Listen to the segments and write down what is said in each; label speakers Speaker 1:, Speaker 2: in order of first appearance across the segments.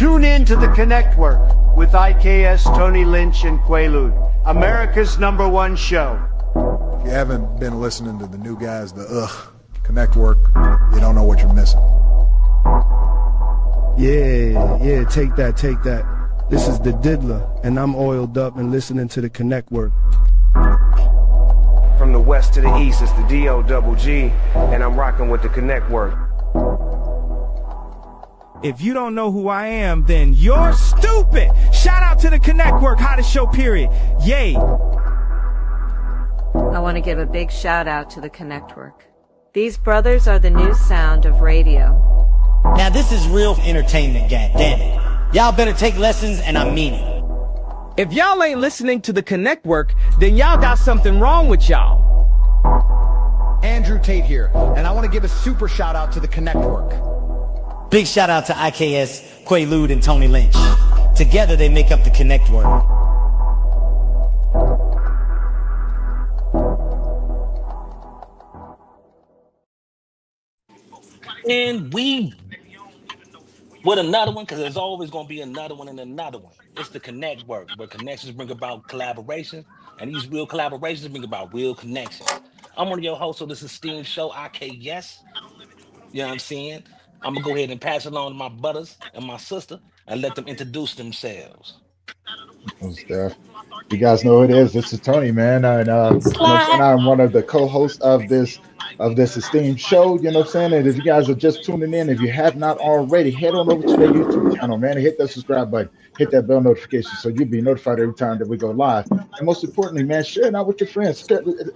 Speaker 1: Tune in to the Connectwork with IKS, Tony Lynch, and Quaalude, America's #1 show.
Speaker 2: If you haven't been listening to the new guys, the Connectwork, you don't know what you're missing.
Speaker 3: Yeah, take that. This is the Diddler, and I'm oiled up and listening to the Connectwork.
Speaker 4: From the west to the east, it's the D-O-double-G, and I'm rocking with the Connectwork.
Speaker 5: If you don't know who I am, then you're stupid. Shout out to the Connectwork, hottest show, period. Yay.
Speaker 6: I want to give a big shout out to the Connectwork. These brothers are the new sound of radio.
Speaker 7: Now this is real entertainment, gang. Damn it. Y'all better take lessons, and I mean it.
Speaker 5: If y'all ain't listening to the Connectwork, then y'all got something wrong with y'all.
Speaker 8: Andrew Tate here, and I want to give a super shout out to the Connectwork.
Speaker 7: Big shout out to IKS, Quaalude, and Tony Lynch. Together they make up the Connectwork.
Speaker 9: And we with another one, because there's always going to be another one and another one. It's the Connectwork, where connections bring about collaboration, and these real collaborations bring about real connections. I'm one of your hosts of this esteemed show, IKS. You know what I'm saying? I'm going to go ahead and pass it along to my brothers and my sister and let them introduce themselves.
Speaker 10: You guys know who it is. This is Tony, man. And I'm one of the co-hosts of this esteemed show. You know what I'm saying? And if you guys are just tuning in, if you have not already, head on over to their YouTube channel, man, and hit that subscribe button, hit that bell notification so you'll be notified every time that we go live. And most importantly, man, share it out with your friends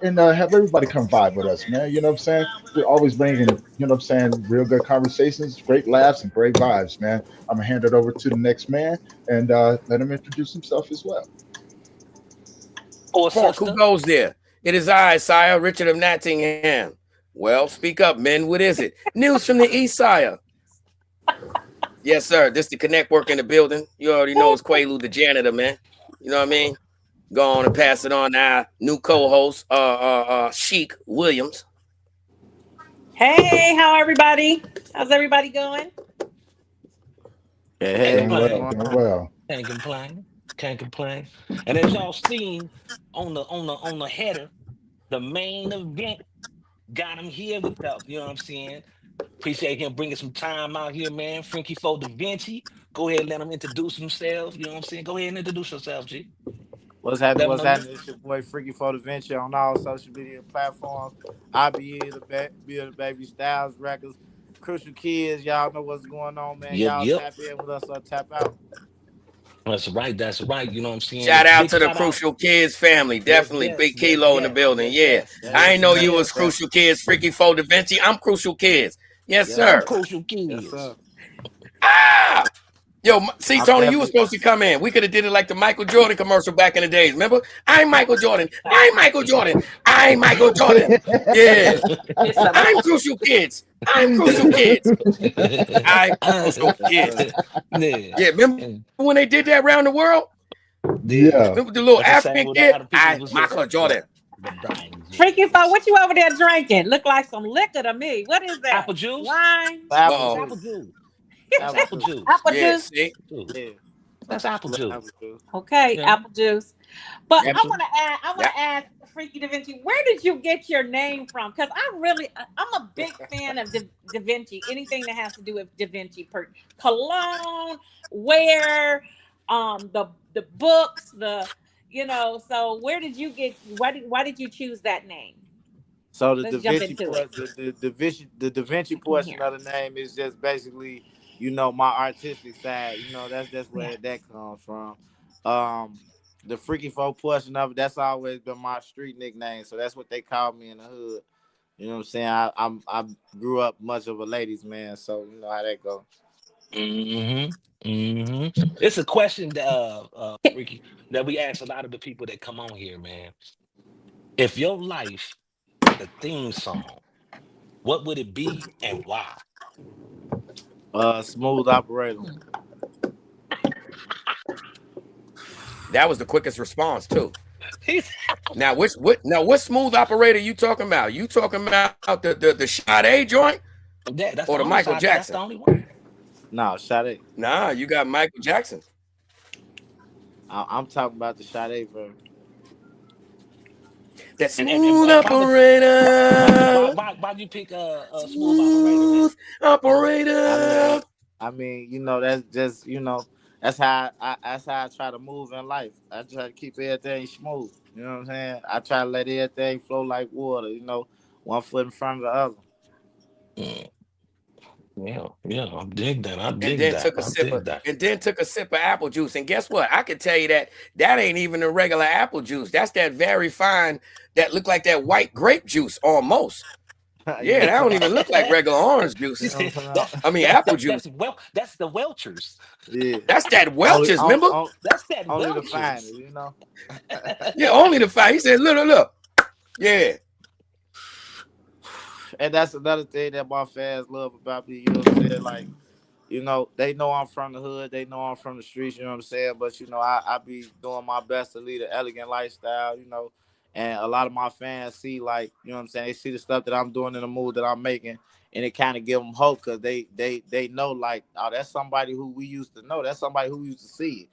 Speaker 10: and have everybody come vibe with us, man. You know what I'm saying? We're always bringing, you know what I'm saying, real good conversations, great laughs, and great vibes, man. I'm going to hand it over to the next man and let him introduce himself as well.
Speaker 11: Who goes there? It is I, Sire, Richard of Nottingham. Well, speak up, men. What is it? News from the East, Sire. Yes, sir. This the Connectwork in the building. You already know it's Quaalude, the janitor, man. You know what I mean? Go on and pass it on to our new co-host, Sheik Williams.
Speaker 12: Hey, how everybody? How's everybody going?
Speaker 9: Hey,
Speaker 10: well.
Speaker 9: Can't complain. And as y'all seen on the header, the main event got him here with us. You know what I'm saying? Appreciate him bringing some time out here, man. Frankie Fo Devinchi. Go ahead and let him introduce himself. You know what I'm saying? Go ahead and introduce yourself, G.
Speaker 13: What's happening? It's your boy Freaky Fo Devinchi on all social media platforms. IBE, the Baby Styles Records, Crucial Kids. Y'all know what's going on, man. Y'all tap in with us or tap out.
Speaker 9: That's right. You know what I'm saying?
Speaker 11: Shout out to the Crucial Kids family. Definitely. Big Kilo in the building. Yeah. I ain't know you was Crucial Kids, Freaky Fo Devinchi. I'm Crucial Kids. Yes, sir.
Speaker 9: I'm Crucial Kids.
Speaker 13: Yes, sir.
Speaker 11: Yo, see, Tony, you were supposed to come in. We could have did it like the Michael Jordan commercial back in the days. Remember? I'm Michael Jordan. I'm Michael Jordan. I'm Michael Jordan. Yeah. I'm Crucial Kids. I'm Crucial Kids. I'm Crucial Kids. Yeah, remember when they did that around the world?
Speaker 10: Yeah.
Speaker 11: Remember the little African kid? I'm Michael Jordan.
Speaker 12: Freaky Fo, what you over there drinking? Look like some liquor to me. What is that?
Speaker 9: Apple juice?
Speaker 12: Wine?
Speaker 9: Apple juice. Apple juice.
Speaker 12: Apple juice?
Speaker 11: Yeah.
Speaker 9: That's apple juice.
Speaker 12: Okay,
Speaker 9: Yeah.
Speaker 12: apple juice. But I want to ask Freaky Devinchi, where did you get your name from? Because I'm a big fan of Devinchi. Anything that has to do with Devinchi, cologne, wear, the books, So where did you get? Why did you choose that name?
Speaker 13: So the Devinchi portion of the name is just basically, my artistic side. That's where that comes from. The Freaky Fo portion of it, that's always been my street nickname. So that's what they call me in the hood. You know what I'm saying? I grew up much of a ladies' man, so you know how that goes.
Speaker 9: It's a question that Ricky, that we ask a lot of the people that come on here, man. If your life had a theme song, what would it be and why?
Speaker 13: Smooth Operator.
Speaker 11: That was the quickest response too. Now, what Smooth Operator you talking about? You talking about the Sade joint,
Speaker 9: That's
Speaker 11: or the Michael Jackson?
Speaker 9: That's the only one.
Speaker 13: No, Sade.
Speaker 11: Nah, you got Michael Jackson.
Speaker 13: I'm talking about the Sade version.
Speaker 11: That
Speaker 9: And
Speaker 11: smooth
Speaker 9: why
Speaker 11: operator.
Speaker 9: why you pick smooth operator then?
Speaker 11: Smooth operator.
Speaker 13: I mean, you know, that's just, that's how that's how I try to move in life. I try to keep everything smooth. You know what I'm saying? I try to let everything flow like water. One foot in front of the other.
Speaker 9: Mm. Yeah, I dig that. I
Speaker 11: And
Speaker 9: dig
Speaker 11: then
Speaker 9: that.
Speaker 11: took a
Speaker 9: I
Speaker 11: sip of
Speaker 9: dig that.
Speaker 11: apple juice. And guess what? I can tell you that ain't even a regular apple juice. That's that very fine, that look like that white grape juice almost. Yeah, that don't even look like regular orange juice. I mean, apple juice.
Speaker 9: That's the Welchers.
Speaker 13: Yeah.
Speaker 11: That's that
Speaker 13: Only,
Speaker 11: Welch's, remember?
Speaker 9: That's that
Speaker 13: only the
Speaker 9: Welchers.
Speaker 13: finest.
Speaker 11: Yeah, only the fine. He said, look. Yeah.
Speaker 13: And that's another thing that my fans love about me. You know what I'm saying? Like, they know I'm from the hood. They know I'm from the streets. You know what I'm saying? But, I be doing my best to lead an elegant lifestyle, And a lot of my fans see, like, you know what I'm saying? They see the stuff that I'm doing in the mood that I'm making. And it kind of give them hope because they know, like, oh, that's somebody who we used to know. That's somebody who we used to see.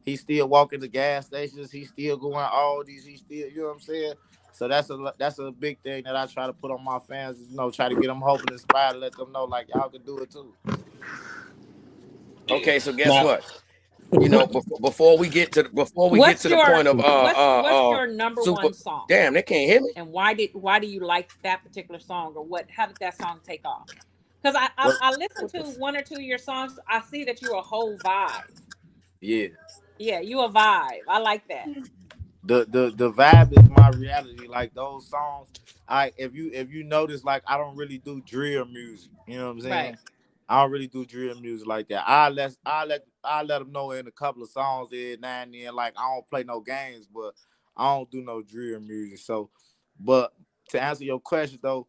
Speaker 13: He's still walking the gas stations. He's still going all these. He's still, you know what I'm saying? So that's a big thing that I try to put on my fans. Try to get them hope and inspired, let them know like y'all can do it too.
Speaker 11: Okay, so guess
Speaker 9: Now,
Speaker 11: what? Before we get to the point of
Speaker 12: what's your number one song?
Speaker 11: Damn, they can't hear me.
Speaker 12: And why do you like that particular song, or how did that song take off? Because I listened to one or two of your songs. I see that you're a whole vibe.
Speaker 13: Yeah,
Speaker 12: you a vibe. I like that.
Speaker 13: The vibe is my reality. Like those songs, if you notice, like I don't really do drill music. You know what I'm saying?
Speaker 12: Right.
Speaker 13: I don't really do drill music like that. I let them know in a couple of songs there now and then. Like I don't play no games, but I don't do no drill music. So, but to answer your question though,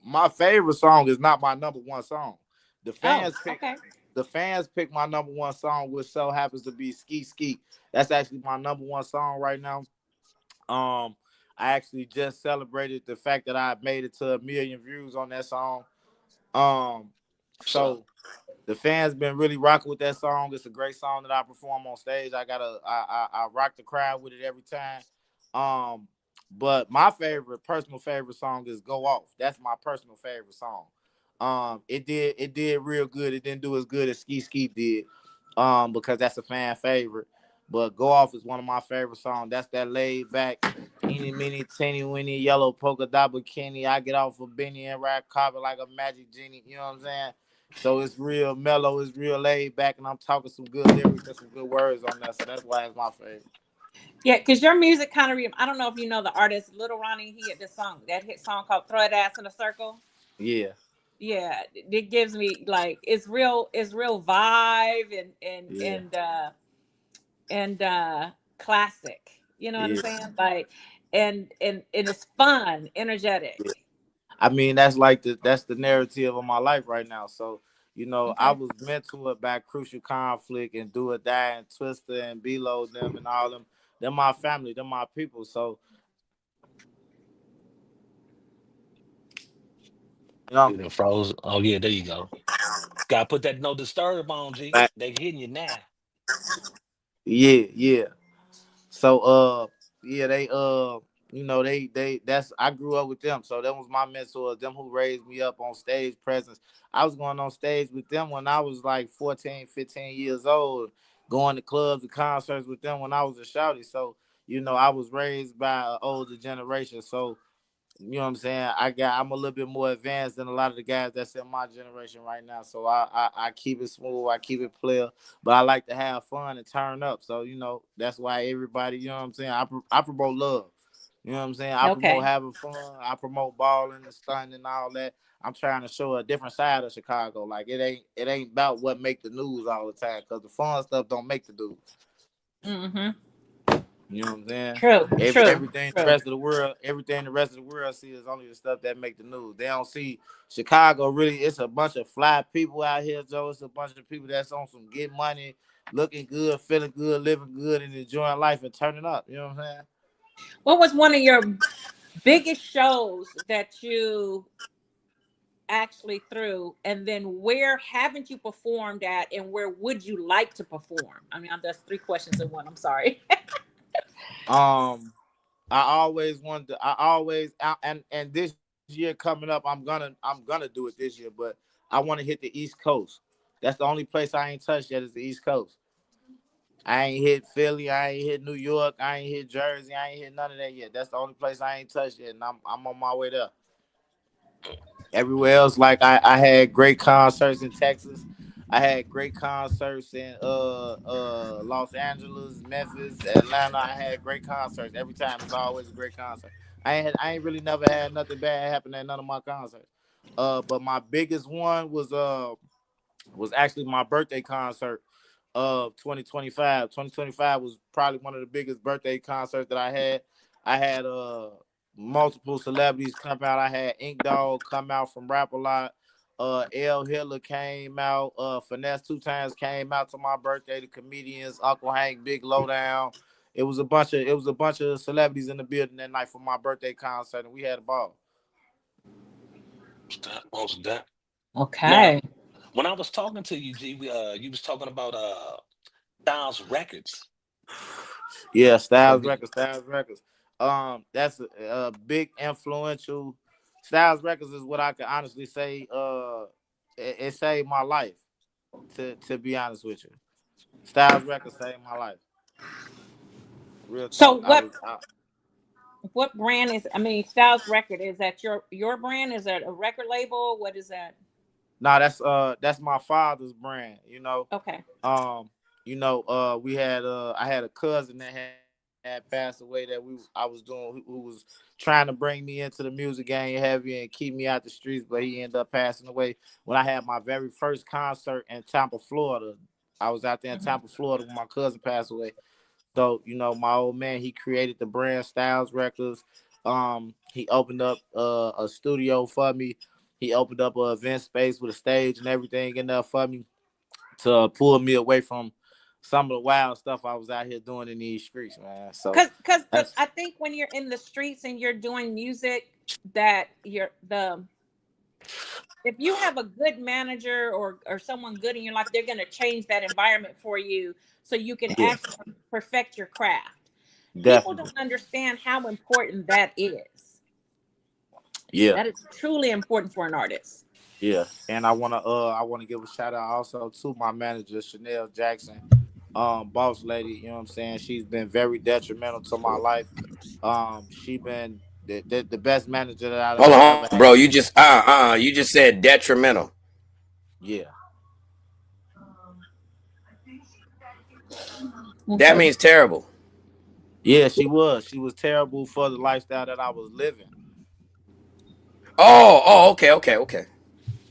Speaker 13: my favorite song is not my number one song. The fans pick my number one song, which so happens to be Ski Ski. That's actually my number one song right now. I actually just celebrated the fact that I made it to 1 million views on that song. So the fans been really rocking with that song. It's a great song that I perform on stage. I rock the crowd with it every time. But my personal favorite song is Go Off. That's my personal favorite song. It did real good. It didn't do as good as Ski Ski did. Because that's a fan favorite. But Go Off is one of my favorite songs. That's that laid back, eeny, meeny, teeny, weeny, yellow polka dot bikini. I get off of Benny and ride carpet like a magic genie. You know what I'm saying? So it's real mellow. It's real laid back, and I'm talking some good lyrics and some good words on that. So that's why it's my favorite.
Speaker 12: Yeah, because your music kind of, I don't know if you know the artist Little Ronnie. He had this song, that hit song called "Throw That Ass in a Circle."
Speaker 13: Yeah.
Speaker 12: Yeah, it gives me like it's real vibe and classic. You know what I'm saying? Like, and it's fun, energetic.
Speaker 13: Yeah. I mean, that's the narrative of my life right now. So, I was mentored by Crucial Conflict and Do or Die and Twister and Below them and all them. They're my family. They're my people. So,
Speaker 9: You froze. Oh yeah, there you go. Gotta put that no disturb on, G. They hitting you now.
Speaker 13: Yeah. So they that's I grew up with them. So that was my mentors, them who raised me up on stage presence. I was going on stage with them when I was like 14, 15 years old, going to clubs and concerts with them when I was a shouty. So, I was raised by an older generation. So, you know what I'm saying? I'm a little bit more advanced than a lot of the guys that's in my generation right now. So I keep it smooth, I keep it clear, but I like to have fun and turn up. So that's why everybody, you know what I'm saying? I promote love. You know what I'm saying? I promote having fun. I promote balling and stunning and all that. I'm trying to show a different side of Chicago. Like it ain't about what make the news all the time, because the fun stuff don't make the news.
Speaker 12: Mm-hmm.
Speaker 13: You know what I'm saying?
Speaker 12: True.
Speaker 13: Everything the rest of the world see is only the stuff that make the news. They don't see Chicago really. It's a bunch of fly people out here, Joe. It's a bunch of people that's on some get money, looking good, feeling good, living good, and enjoying life and turning up. You know what I'm saying?
Speaker 12: What was one of your biggest shows that you actually through, and then where haven't you performed at, and where would you like to perform? I mean, that's 3 questions in one. I'm sorry.
Speaker 13: I always wanted to, I always and this year coming up, I'm gonna do it this year, but I want to hit the East Coast. That's the only place I ain't touched yet is the East Coast. I ain't hit Philly, I ain't hit New York, I ain't hit Jersey, I ain't hit none of that yet. That's the only place I ain't touched yet, and I'm on my way there. Everywhere else, like I had great concerts in Texas. I had great concerts in Los Angeles, Memphis, Atlanta. I had great concerts. Every time it's always a great concert. I ain't really never had nothing bad happen at none of my concerts. But my biggest one was actually my birthday concert of 2025. 2025 was probably one of the biggest birthday concerts that I had. I had multiple celebrities come out. I had Ink Dog come out from Rap a Lot. L Hitler came out. Finesse 2 Times came out to my birthday. The comedians, Uncle Hank, Big Lowdown. It was a bunch of celebrities in the building that night for my birthday concert, and we had a ball.
Speaker 9: Most that. Now,
Speaker 12: Okay.
Speaker 9: when I was talking to you, G, you was talking about Styles Records.
Speaker 13: Yeah,
Speaker 9: So
Speaker 13: Styles Records. That's a big influential. Styles Records is what I can honestly say. It saved my life. To be honest with you, Styles Records saved my life. Real
Speaker 12: So
Speaker 13: talk.
Speaker 12: what brand is? I mean, Styles Record, is that your brand? Is that a record label? What is that?
Speaker 13: Nah, that's my father's brand.
Speaker 12: Okay.
Speaker 13: Um, we had I had a cousin that had passed away that I was doing who was trying to bring me into the music game heavy and keep me out the streets, but he ended up passing away when I had my very first concert in Tampa, Florida. I was out there in Tampa, Florida when my cousin passed away. So, my old man, he created the brand Styles Records. He opened up a studio for me. He opened up an event space with a stage and everything in there for me to pull me away from some of the wild stuff I was out here doing in these streets, man. So
Speaker 12: Because
Speaker 13: that's
Speaker 12: I think when you're in the streets and you're doing music, that if you have a good manager or someone good in your life, they're going to change that environment for you so you can
Speaker 13: yeah,
Speaker 12: actually perfect your craft. People
Speaker 13: definitely.
Speaker 12: don't understand how important that is.
Speaker 13: Yeah,
Speaker 12: That is truly important for an artist.
Speaker 13: yeah. And I wanna give a shout out also to my manager, Chanel Jackson, boss lady, you know what I'm saying? She's been very detrimental to my life. She been the best manager that
Speaker 11: Hold
Speaker 13: I've
Speaker 11: on,
Speaker 13: ever
Speaker 11: bro.
Speaker 13: had.
Speaker 11: You just said detrimental.
Speaker 13: Yeah.
Speaker 11: That
Speaker 12: Okay.
Speaker 11: means terrible.
Speaker 13: Yeah, she was. She was terrible for the lifestyle that I was living.
Speaker 11: Okay.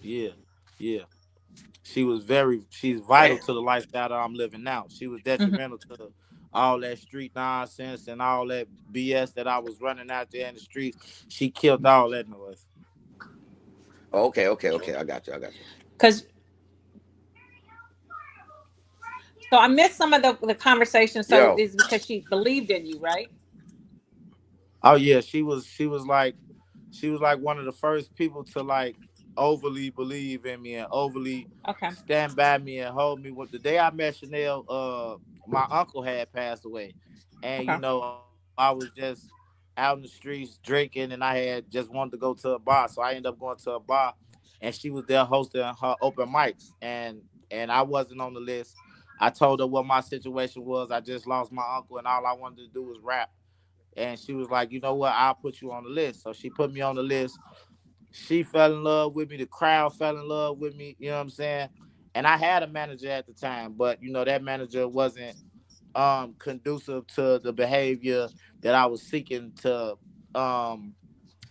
Speaker 13: Yeah, yeah. She's vital
Speaker 11: Damn.
Speaker 13: to the lifestyle that I'm living now. She was
Speaker 12: Mhm.
Speaker 13: detrimental to all that street nonsense and all that BS that I was running out there in the streets. She killed all that noise.
Speaker 11: Okay. I got you.
Speaker 12: Because so I missed some of the conversation. So
Speaker 11: Yo.
Speaker 12: it's because she believed in you, right?
Speaker 13: Oh yeah, she was like one of the first people to like overly believe in me and overly
Speaker 12: Okay.
Speaker 13: stand by me and hold me. With the day I met Chanel, my uncle had passed away, and
Speaker 12: Okay.
Speaker 13: I was just out in the streets drinking, and I had just wanted to go to a bar, so I ended up going to a bar, and she was there hosting her open mics, and I wasn't on the list. I told her what my situation was. I just lost my uncle, and all I wanted to do was rap. And she was like, you know what? I'll put you on the list. So she put me on the list. She fell in love with me. The crowd fell in love with me. You know what I'm saying? And I had a manager at the time, but that manager wasn't conducive to the behavior that I was seeking to um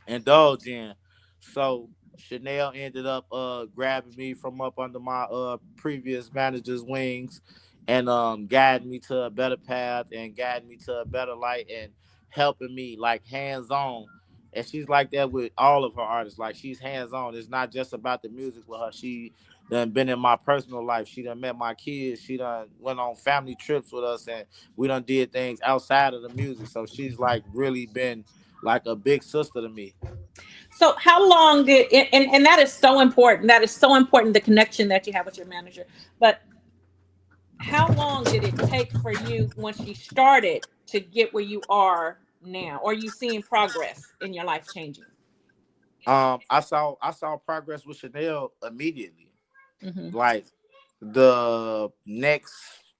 Speaker 13: indulge in. So Chanel ended up grabbing me from up under my previous manager's wings and guiding me to a better path and guiding me to a better light and helping me like hands on. And she's like that with all of her artists. Like she's hands on. It's not just about the music with her. She done been in my personal life. She done met my kids. She done went on family trips with us and we done did things outside of the music. So she's like really been like a big sister to me.
Speaker 12: So how long did and that is so important. That is so important, the connection that you have with your manager. But how long did it take for you once you started to get where you are now? Or are you seeing progress in your life changing?
Speaker 13: I saw progress with Chanel immediately. Like the next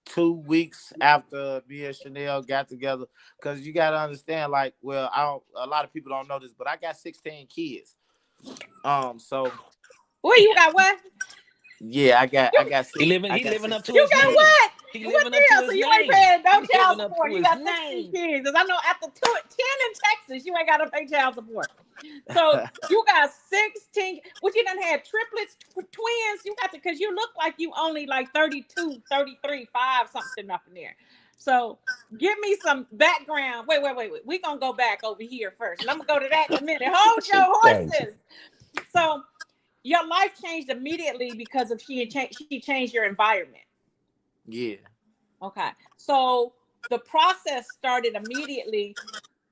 Speaker 13: 2 weeks after me and Chanel got together, because you gotta understand, like, well, a lot of people don't know this, but I got 16 kids. So
Speaker 12: Well, you got what?
Speaker 13: yeah, I got
Speaker 9: He living up to
Speaker 12: You
Speaker 9: his
Speaker 12: got
Speaker 9: name.
Speaker 12: what?
Speaker 9: He
Speaker 12: What
Speaker 9: living up to
Speaker 12: deal? So
Speaker 9: his
Speaker 12: you ain't
Speaker 9: name.
Speaker 12: paying no
Speaker 9: He
Speaker 12: child
Speaker 9: living up
Speaker 12: support.
Speaker 9: to
Speaker 12: You
Speaker 9: his
Speaker 12: got 16
Speaker 9: name.
Speaker 12: kids. Because I know after 10 in Texas, you ain't got to pay child support. So you got 16, which you done had triplets, twins. You got to, because you look like you only like 32, 33, 5, something up in there. So give me some background. Wait. We're going to go back over here first. And I'm going to go to that in a minute. Hold your horses. So your life changed immediately because of she changed your environment.
Speaker 13: Yeah.
Speaker 12: Okay. So the process started immediately,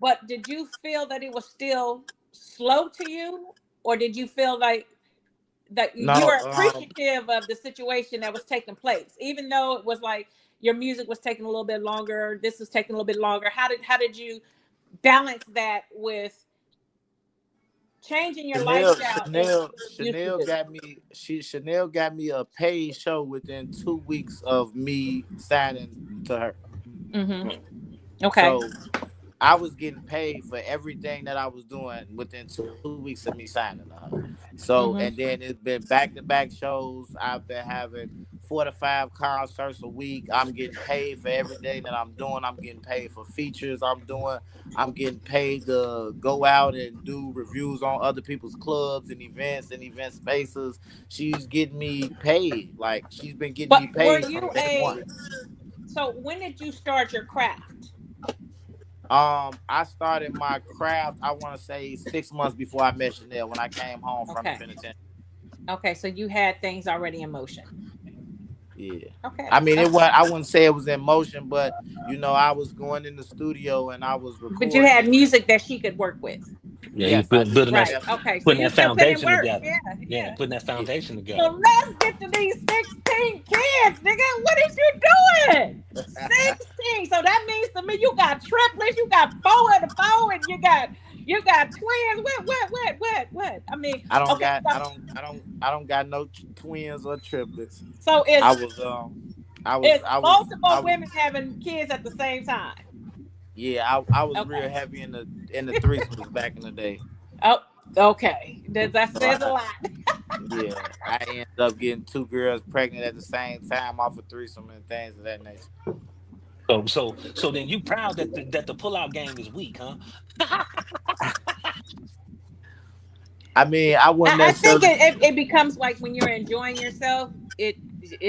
Speaker 12: but did you feel that it was still slow to you, or did you feel like that you
Speaker 13: No,
Speaker 12: were appreciative of the situation that was taking place, even though it was like your music was taking a little bit longer, this was taking a little bit longer? How did you balance that with changing your lifestyle?
Speaker 13: Chanel got me a paid show within 2 weeks of me signing to her.
Speaker 12: Okay.
Speaker 13: So I was getting paid for everything that I was doing within 2 weeks of me signing to her. So, and then it's been back-to-back shows. I've been having 4 to 5 concerts a week. I'm getting paid for everything that I'm doing. I'm getting paid for features I'm doing. I'm getting paid to go out and do reviews on other people's clubs and events and event spaces. She's getting me paid. Like, she's been getting me paid from day one.
Speaker 12: So when did you start your craft?
Speaker 13: I started my craft, I want to say 6 months before I met Chanel, when I came home from the penitentiary.
Speaker 12: Okay, so you had things already in motion.
Speaker 13: Yeah.
Speaker 12: Okay.
Speaker 13: I mean, I wouldn't say it was in motion, but I was going in the studio and I was recording.
Speaker 12: But you had music that she could work with.
Speaker 9: Yeah,
Speaker 13: yes,
Speaker 9: he building
Speaker 12: right.
Speaker 9: that,
Speaker 12: Okay, so
Speaker 9: putting
Speaker 12: you
Speaker 9: that
Speaker 12: still put in
Speaker 9: foundation
Speaker 12: work.
Speaker 9: together.
Speaker 12: Yeah.
Speaker 9: Putting that foundation together.
Speaker 12: So let's get to these 16 kids, nigga. What is you doing? 16. So that means to me you got triplets, you got 4 and 4, and you got twins. What? I mean,
Speaker 13: I don't got no twins or triplets.
Speaker 12: So it's multiple
Speaker 13: women
Speaker 12: women having kids at the same time.
Speaker 13: Yeah, I was real heavy in the threesomes back in the day.
Speaker 12: Oh, okay. That says a lot.
Speaker 13: Yeah, I ended up getting 2 girls pregnant at the same time off of threesome and things of that nature.
Speaker 9: So then you proud that the pullout game is weak, huh?
Speaker 13: I mean, I wouldn't necessarily.
Speaker 12: I think it becomes like when you're enjoying yourself, it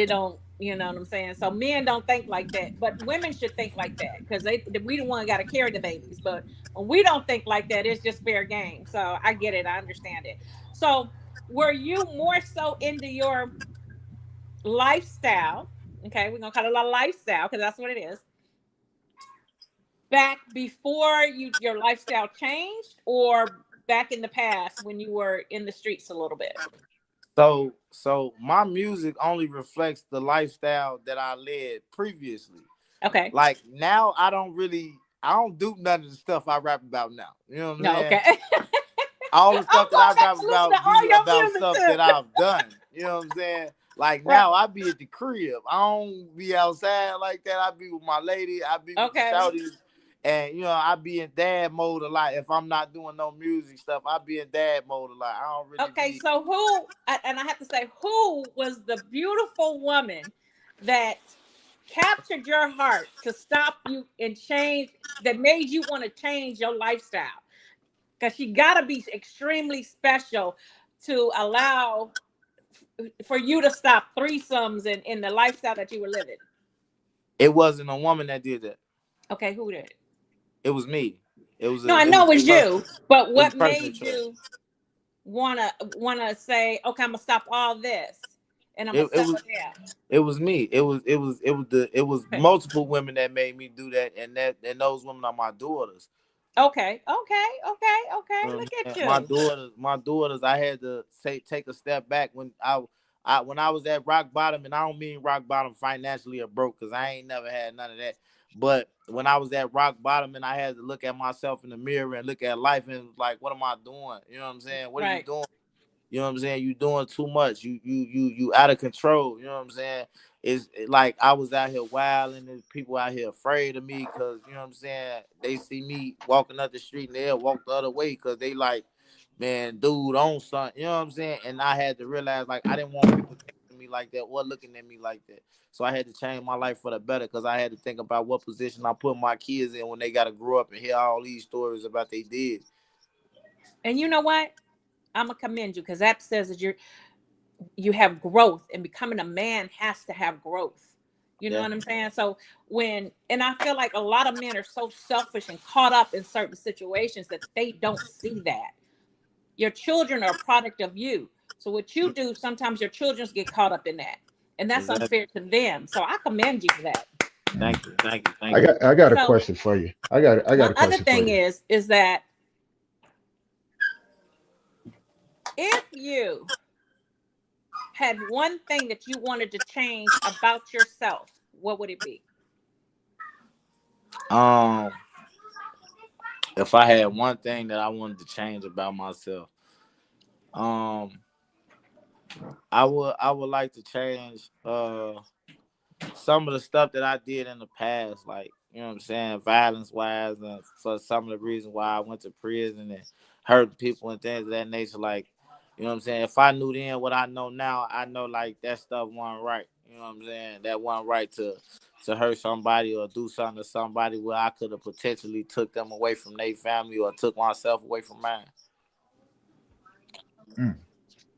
Speaker 12: don't, you know what I'm saying? So men don't think like that, but women should think like that, because we the one got to carry the babies. But when we don't think like that, it's just fair game. So I get it, I understand it. So were you more so into your lifestyle? Okay, we're gonna call it a lifestyle because that's what it is. Back before your lifestyle changed, or back in the past when you were in the streets a little bit?
Speaker 13: So my music only reflects the lifestyle that I led previously.
Speaker 12: Okay.
Speaker 13: Like now I don't do none of the stuff I rap about now. You know what I'm saying?
Speaker 12: Okay.
Speaker 13: All the stuff that I rap about be about stuff that I've done. You know what I'm saying? Like now I be at the crib. I don't be outside like that. I be with my lady. I be with the shawties. And I be in dad mode a lot. If I'm not doing no music stuff, I be in dad mode a lot. I don't really.
Speaker 12: So who? And I have to say, who was the beautiful woman that captured your heart to stop you and change, that made you want to change your lifestyle? Because she got to be extremely special to allow for you to stop threesomes and in the lifestyle that you were living.
Speaker 13: It wasn't a woman that did that.
Speaker 12: Okay, who did?
Speaker 13: It was me. It was.
Speaker 12: I know it was you. But what made you wanna say, okay, I'm gonna stop all this and I'm gonna settle down?
Speaker 13: It was me. It was multiple women that made me do that, and those women are my daughters.
Speaker 12: Okay.
Speaker 13: You know what
Speaker 12: Look
Speaker 13: I'm
Speaker 12: at
Speaker 13: saying?
Speaker 12: you.
Speaker 13: My daughters, I had to say take a step back when when I was at rock bottom, and I don't mean rock bottom financially or broke, because I ain't never had none of that. But when I was at rock bottom and I had to look at myself in the mirror and look at life and was like, what am I doing? You know what I'm saying? What are you
Speaker 12: Right.
Speaker 13: doing? You know what I'm saying? You doing too much. You out of control. You know what I'm saying? Like I was out here wild and there's people out here afraid of me because you know what I'm saying. They see me walking up the street and they'll walk the other way because they like, man, dude on something. You know what I'm saying? And I had to realize like I didn't want people thinking me like that or looking at me like that. So I had to change my life for the better because I had to think about what position I put my kids in when they got to grow up and hear all these stories about they did.
Speaker 12: And you know what? I'm gonna commend you because that says that you have growth, and becoming a man has to have growth. You know what I'm
Speaker 13: Definitely.
Speaker 12: saying? So and I feel like a lot of men are so selfish and caught up in certain situations that they don't see that. Your children are a product of you. So what you do, sometimes your children get caught up in that. And that's
Speaker 13: Exactly.
Speaker 12: unfair to them. So I commend you for that.
Speaker 10: Mm.
Speaker 13: Thank you. Thank you. Thank you.
Speaker 10: I got a
Speaker 12: So
Speaker 10: question for you. I got
Speaker 12: one
Speaker 10: a
Speaker 12: other
Speaker 10: question for
Speaker 12: thing
Speaker 10: you.
Speaker 12: is that if you had one thing that you wanted to change about yourself, what would it be?
Speaker 13: Um, if I had one thing that I wanted to change about myself, um, I would like to change some of the stuff that I did in the past, like you know what I'm saying, violence wise, and for some of the reasons why I went to prison and hurt people and things of that nature. Like, you know what I'm saying. If I knew then what I know now, I know like that stuff wasn't right. You know what I'm saying. That wasn't right to hurt somebody or do something to somebody where I could have potentially took them away from their family or took myself away from mine.
Speaker 10: Mm.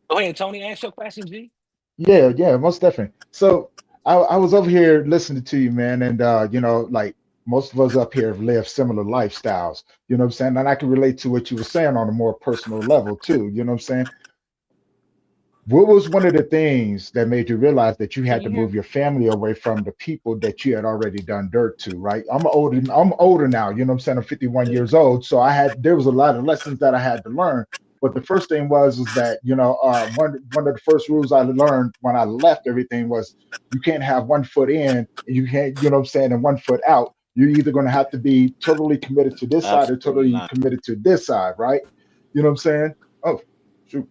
Speaker 9: Go ahead, Tony. Ask your question, G.
Speaker 10: Yeah, yeah, most definitely. So I was over here listening to you, man, and like most of us up here have lived similar lifestyles. You know what I'm saying? And I can relate to what you were saying on a more personal level too. You know what I'm saying? What was one of the things that made you realize that you
Speaker 12: Can
Speaker 10: had to
Speaker 12: you hear
Speaker 10: move
Speaker 12: me?
Speaker 10: your family away from the people that you had already done dirt to, right? I'm older now, you know what I'm saying? I'm 51 years old. So there was a lot of lessons that I had to learn. But the first thing was that, one of the first rules I learned when I left everything was you can't have one foot in and you can't, you know what I'm saying, and one foot out. You're either going to have to be totally committed to this side or
Speaker 13: Absolutely
Speaker 10: totally
Speaker 13: not.
Speaker 10: committed to this side, right? You know what I'm saying? Oh, shoot.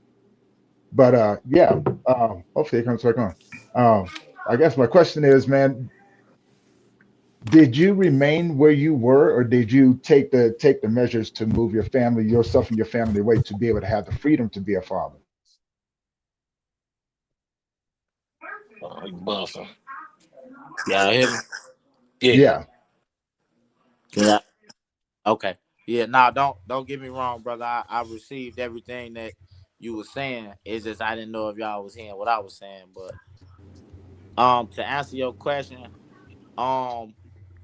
Speaker 10: But yeah, hopefully it comes back on. Um, I guess my question is, man, did you remain where you were, or did you take the measures to move yourself and your family away to be able to have the freedom to be a father?
Speaker 9: Oh, you buzzing.
Speaker 13: Y'all hear me?
Speaker 9: Yeah.
Speaker 10: Yeah,
Speaker 13: Yeah. Okay. Yeah. Nah. Don't get me wrong, brother. I received everything that you were saying. It's just I didn't know if y'all was hearing what I was saying. But to answer your question, um,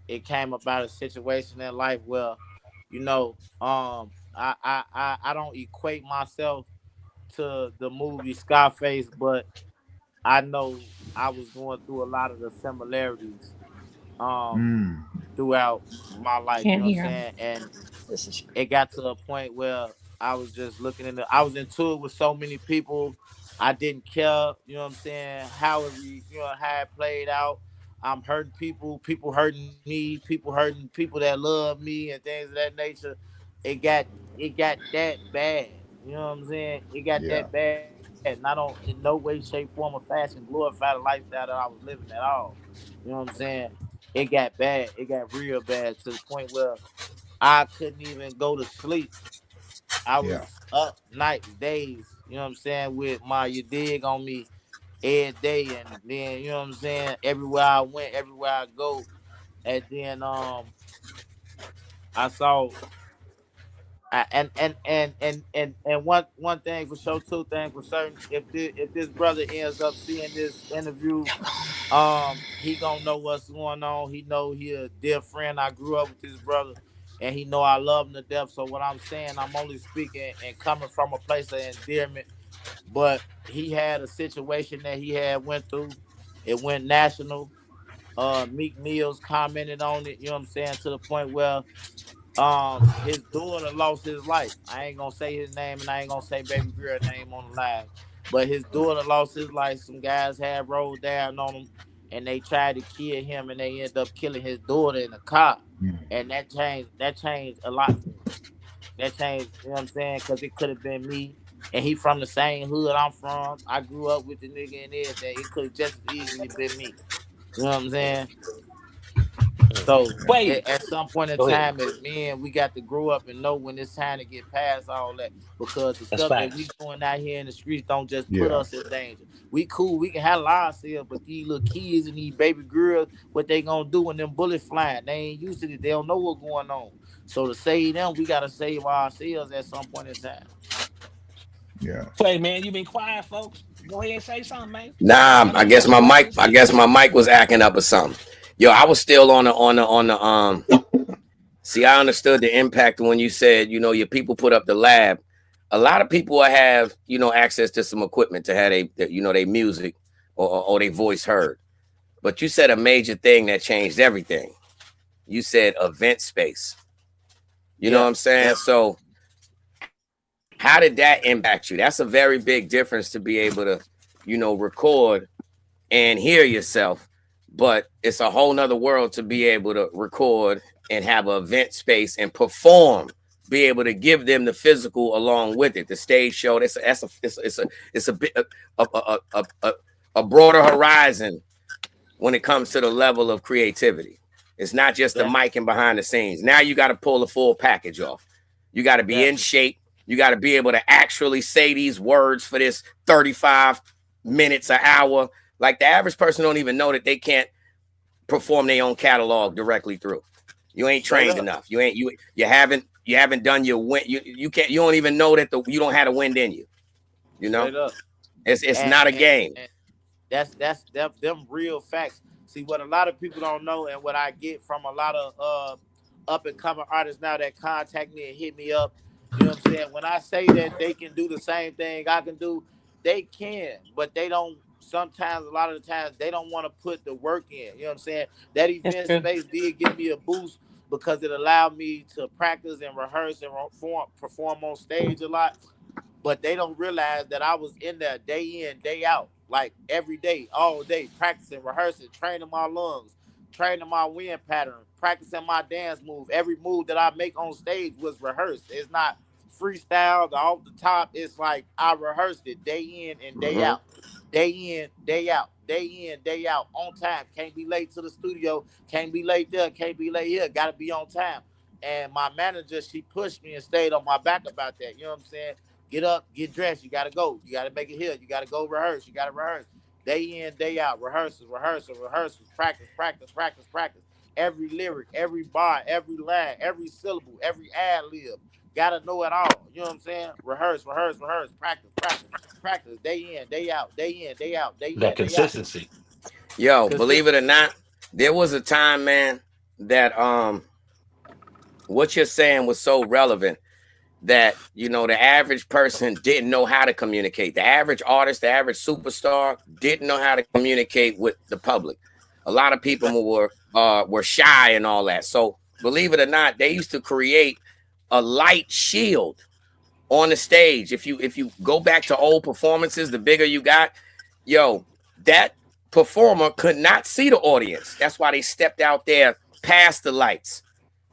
Speaker 13: it came about a situation in life where, I don't equate myself to the movie Scarface, but I know I was going through a lot of the similarities um
Speaker 10: mm,
Speaker 13: throughout my life. You
Speaker 12: Can't
Speaker 13: know what I'm
Speaker 12: hear him.
Speaker 13: saying? And
Speaker 12: This is
Speaker 13: it got to a point where I was just looking I was into it with so many people. I didn't care, you know what I'm saying, how it played out. I'm hurting people hurting me, people hurting people that love me and things of that nature. It got it got that bad. You know what I'm saying? It got
Speaker 10: yeah,
Speaker 13: that bad. And I don't in no way, shape, form, or fashion glorify the lifestyle that I was living at all. You know what I'm saying? It got bad. It got real bad to the point where I couldn't even go to sleep. I
Speaker 10: yeah,
Speaker 13: was up nights, days, you know what I'm saying, with my you dig on me every day. And then, you know what I'm saying, everywhere I went, everywhere I go. And then I saw and one thing for sure, two things for certain. If this brother ends up seeing this interview, he gonna know what's going on. He know he a dear friend. I grew up with this brother, and he know I love him to death. So what I'm saying, I'm only speaking and coming from a place of endearment. But he had a situation that he had went through. It went national. Meek Mills commented on it. You know what I'm saying, to the point where his daughter lost his life. I ain't gonna say his name and I ain't gonna say baby girl name on the live, but his daughter lost his life. Some guys had rolled down on him and they tried to kill him and they ended up killing his daughter in a car. And that changed a lot for me. That changed, you know what I'm saying? Because it could have been me. And he from the same hood I'm from. I grew up with the nigga and everything. It could have just as easily been me. You know what I'm saying? So
Speaker 9: Wait,
Speaker 13: at some point in
Speaker 9: go ahead.
Speaker 13: time, as men, we got to grow up and know when it's time to get past all that, because the
Speaker 9: That's
Speaker 13: stuff that we
Speaker 9: facts.
Speaker 13: doing out here in the streets don't just put
Speaker 10: Yeah.
Speaker 13: us in danger. We cool, we can handle ourselves, but these little kids and these baby girls, what they gonna do when them bullets flying? They ain't used to it. They don't know what's going on. So to save them, we gotta save ourselves at some point in time.
Speaker 10: Yeah.
Speaker 9: Play, man, you been quiet, folks. Go ahead and say something, man.
Speaker 11: Nah,
Speaker 9: I know you got some brothers.
Speaker 11: I guess my mic was acting up or something. Yo, I was still on the. See, I understood the impact when you said, you know, your people put up the lab. A lot of people will have, you know, access to some equipment to have their music or their voice heard. But you said a major thing that changed everything. You said event space. You know what I'm saying?
Speaker 13: Yeah.
Speaker 11: So how did that impact you? That's a very big difference to be able to, you know, record and hear yourself. But it's a whole nother world to be able to record and have an event space and perform, be able to give them the physical along with it, the stage show. It's a bit a broader horizon when it comes to the level of creativity. It's not just the mic and behind the scenes. Now you got to pull the full package off. You got to be in shape. You got to be able to actually say these words for this 35 minutes, an hour. Like the average person don't even know that they can't perform their own catalog directly through. You ain't trained enough. You haven't done your wind. You don't even know that you don't have the wind in you. You know, it's not a game.
Speaker 13: And that's them real facts. See, what a lot of people don't know, and what I get from a lot of up and coming artists now that contact me and hit me up, you know what I'm saying? When I say that they can do the same thing I can do, they can, but they don't. Sometimes, a lot of the times, they don't want to put the work in. You know what I'm saying? That event space did give me a boost because it allowed me to practice and rehearse and perform on stage a lot. But they don't realize that I was in there day in, day out, like every day, all day, practicing, rehearsing, training my lungs, training my wind pattern, practicing my dance move. Every move that I make on stage was rehearsed. It's not freestyle, off the top. It's like I rehearsed it day in and day out. Day in, day out, day in, day out, on time. Can't be late to the studio. Can't be late there. Can't be late here. Got to be on time. And my manager, she pushed me and stayed on my back about that. You know what I'm saying? Get up, get dressed. You got to go. You got to make it here. You got to go rehearse. You got to rehearse. Day in, day out. Rehearsals. Practice, practice, practice, practice. Every lyric, every bar, every line, every syllable, every ad lib. Gotta know it all. You know what I'm saying? Rehearse. Practice. Day in, day out, day in, day out, day in,
Speaker 9: That
Speaker 13: day
Speaker 9: consistency.
Speaker 11: Yo, believe it or not, there was a time, man, that what you're saying was so relevant that, you know, the average person didn't know how to communicate. The average artist, the average superstar didn't know how to communicate with the public. A lot of people were shy and all that. So believe it or not, they used to create a light shield on the stage. If you go back to old performances, the bigger you got, yo, that performer could not see the audience. That's why they stepped out there past the lights.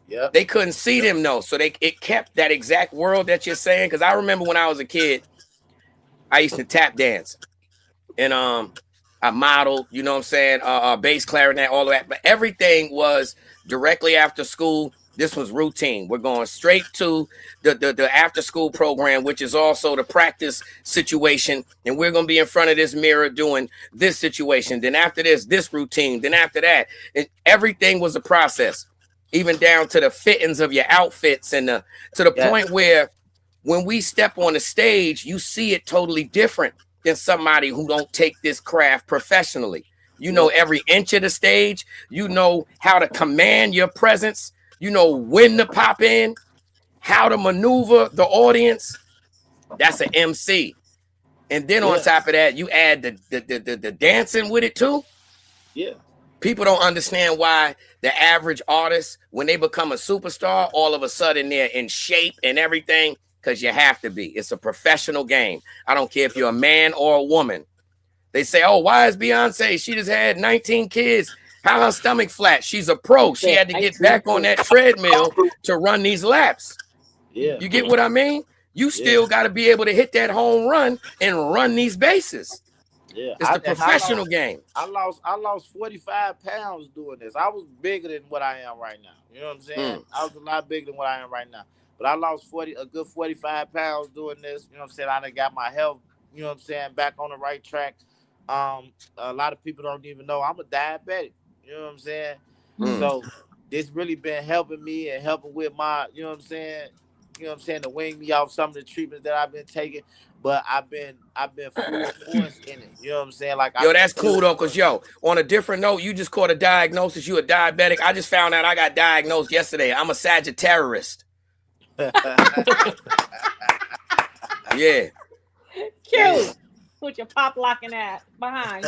Speaker 13: Yeah,
Speaker 11: they couldn't see them, no. So it kept that exact world that you're saying. Because I remember when I was a kid, I used to tap dance, and I modeled. You know what I'm saying? Bass, clarinet, all of that. But everything was directly after school. This was routine. We're going straight to the after school program, which is also the practice situation. And we're going to be in front of this mirror doing this situation. Then after this routine. Then after that, and everything was a process, even down to the fittings of your outfits and to the point where when we step on the stage, you see it totally different than somebody who don't take this craft professionally. You know every inch of the stage. You know how to command your presence. You know when to pop in, how to maneuver the audience. That's an MC. And then on top of that, you add the dancing with it too.
Speaker 13: Yeah.
Speaker 11: People don't understand why the average artist, when they become a superstar, all of a sudden they're in shape and everything, because you have to be. It's a professional game. I don't care if you're a man or a woman. They say, oh, why is Beyonce? She just had 19 kids. How her stomach flat? She's a pro. She had to get back on that treadmill to run these laps.
Speaker 13: Yeah.
Speaker 11: You get what I mean? You still got to be able to hit that home run and run these bases.
Speaker 13: Yeah,
Speaker 11: it's the professional game.
Speaker 13: I lost 45 pounds doing this. I was bigger than what I am right now. You know what I'm saying? I was a lot bigger than what I am right now. But I lost a good 45 pounds doing this. You know what I'm saying? I done got my health, you know what I'm saying, back on the right track. A lot of people don't even know I'm a diabetic. You know what I'm saying? So this really been helping me and helping with my, you know what I'm saying? You know what I'm saying, to wing me off some of the treatments that I've been taking, but I've been full force in it. You know what I'm saying? Like,
Speaker 11: yo, that's cool though, cause yo, on a different note, you just caught a diagnosis. You a diabetic. I just found out I got diagnosed yesterday. I'm a Sagittarius. Yeah.
Speaker 12: Cute. Put your pop locking at behind.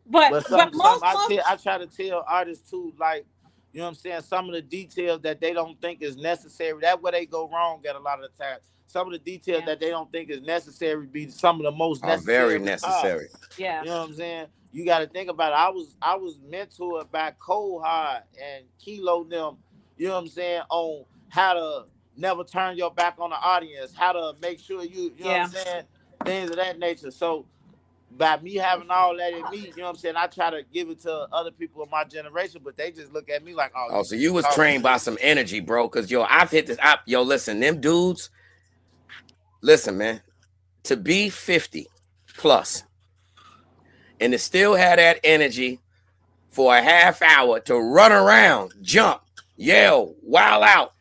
Speaker 12: but
Speaker 13: I try to tell artists too, like, you know what I'm saying, some of the details that they don't think is necessary. That's where they go wrong at a lot of the time. Some of the details that they don't think is necessary be some of the most necessary.
Speaker 11: Very necessary.
Speaker 12: Yeah.
Speaker 13: You know what I'm saying? You got to think about it. I was mentored by Cold Hard and Kilo them, you know what I'm saying, on how to never turn your back on the audience, how to make sure you know what I'm saying, things of that nature. So by me having all that in me, you know what I'm saying, I try to give it to other people of my generation, but they just look at me like, oh,
Speaker 11: so you was trained by some energy, bro. Cause yo, I've hit this. Yo, listen, them dudes. Listen, man, to be 50 plus and to still have that energy for a half hour to run around, jump, yell, wild out.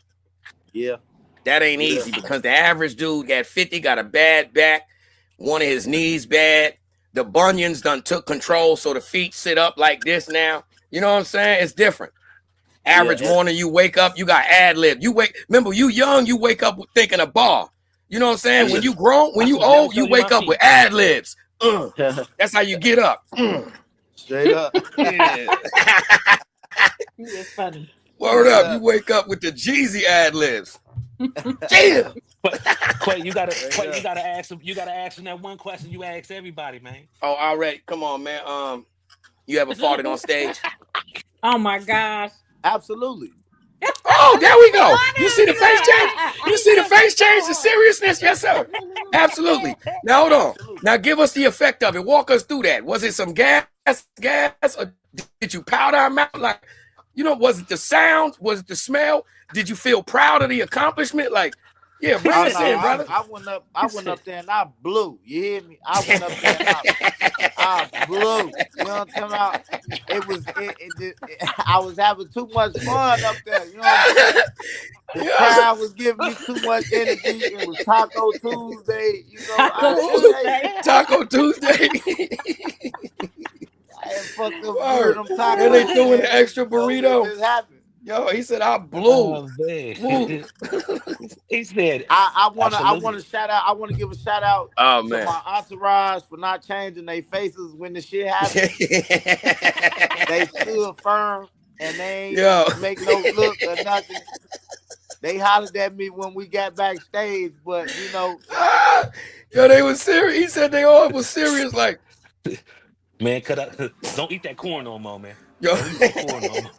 Speaker 13: Yeah.
Speaker 11: That ain't easy, because the average dude got 50, got a bad back, one of his knees bad. The bunions done took control, so the feet sit up like this now. You know what I'm saying? It's different. Average morning, you wake up, you got ad lib. Remember, you young, you wake up thinking a bar. You know what I'm saying? When you grown, when you old, you wake up with ad libs. That's how you get up.
Speaker 13: Straight up.
Speaker 12: It's funny.
Speaker 11: Word up, you wake up with the Jeezy ad libs. Damn.
Speaker 9: Quay, you gotta ask him. You gotta ask him that one question you ask everybody, man.
Speaker 11: Oh, already. Come on, man. You ever farted on stage?
Speaker 12: Oh my gosh.
Speaker 13: Absolutely.
Speaker 11: Oh, there we go. You see the face change? You see the face change? The seriousness? Yes, sir. Absolutely. Now hold on. Now give us the effect of it. Walk us through that. Was it some gas, or did you powder our mouth? Like, you know, was it the sound? Was it the smell? Did you feel proud of the accomplishment? Like, yeah, bring us in, brother.
Speaker 13: I went up there and I blew. You hear me? I went up there and I blew. You know what I'm talking about? I was having too much fun up there. You know what I'm saying? The crowd was giving me too much energy. It was Taco Tuesday. You know,
Speaker 11: Taco Tuesday.
Speaker 13: I had fucked up with them tacos.
Speaker 11: And they doing the extra burrito.
Speaker 13: This happened.
Speaker 11: Yo, he said I blew.
Speaker 9: Oh, he said
Speaker 13: I want to shout out. I want to give a shout out
Speaker 11: to
Speaker 13: my entourage for not changing their faces when the shit happened. They stood firm and they ain't make no look or nothing. They hollered at me when we got backstage, but you know,
Speaker 11: yo, they was serious. He said they all was serious. Like,
Speaker 9: man, don't eat that corn no more, man.
Speaker 11: Yo,
Speaker 9: don't eat that corn no more.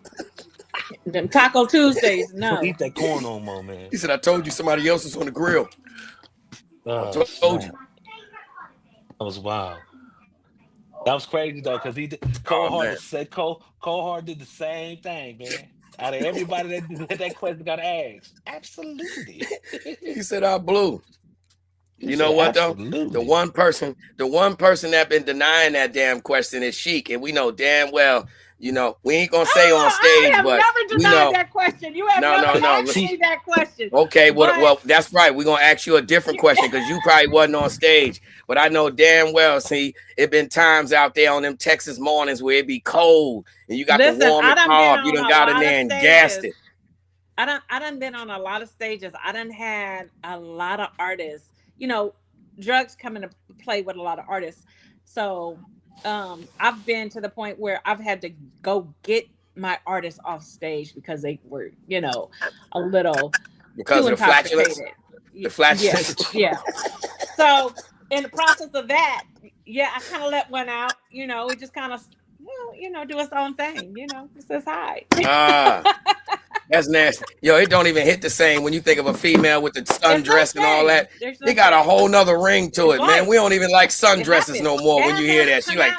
Speaker 12: Them Taco Tuesdays, no.
Speaker 9: Don't eat that corn no more, man.
Speaker 11: He said, I told you somebody else was on the grill. I told you.
Speaker 9: That was wild. That was crazy though, because Cole Hard did the same thing, man. Out of everybody that question got asked, absolutely.
Speaker 11: He said I blew. You know what
Speaker 9: absolutely.
Speaker 11: Though? The one person that been denying that damn question is Sheik, and we know damn well. You know, we ain't gonna say on stage, but
Speaker 12: never denied that question. You have never asked me that question.
Speaker 11: Okay, well, that's right. We're gonna ask you a different question because you probably wasn't on stage. But I know damn well. See, it been times out there on them Texas mornings where it be cold and you got to warm the car up. You done got in there and gassed it.
Speaker 12: I done been on a lot of stages. I done had a lot of artists. You know, drugs come into play with a lot of artists. So I've been to the point where I've had to go get my artists off stage because they were, a little
Speaker 11: because
Speaker 12: too
Speaker 11: of the flatulence.
Speaker 12: intoxicated.
Speaker 11: The flatulence.
Speaker 12: Yeah. So in the process of that, I kind of let one out. It just kind of, do its own thing. It says hi.
Speaker 11: That's nasty. Yo, it don't even hit the same when you think of a female with the sundress and all that. It got a whole nother ring to it, man. We don't even like sundresses no more when you hear that. She like,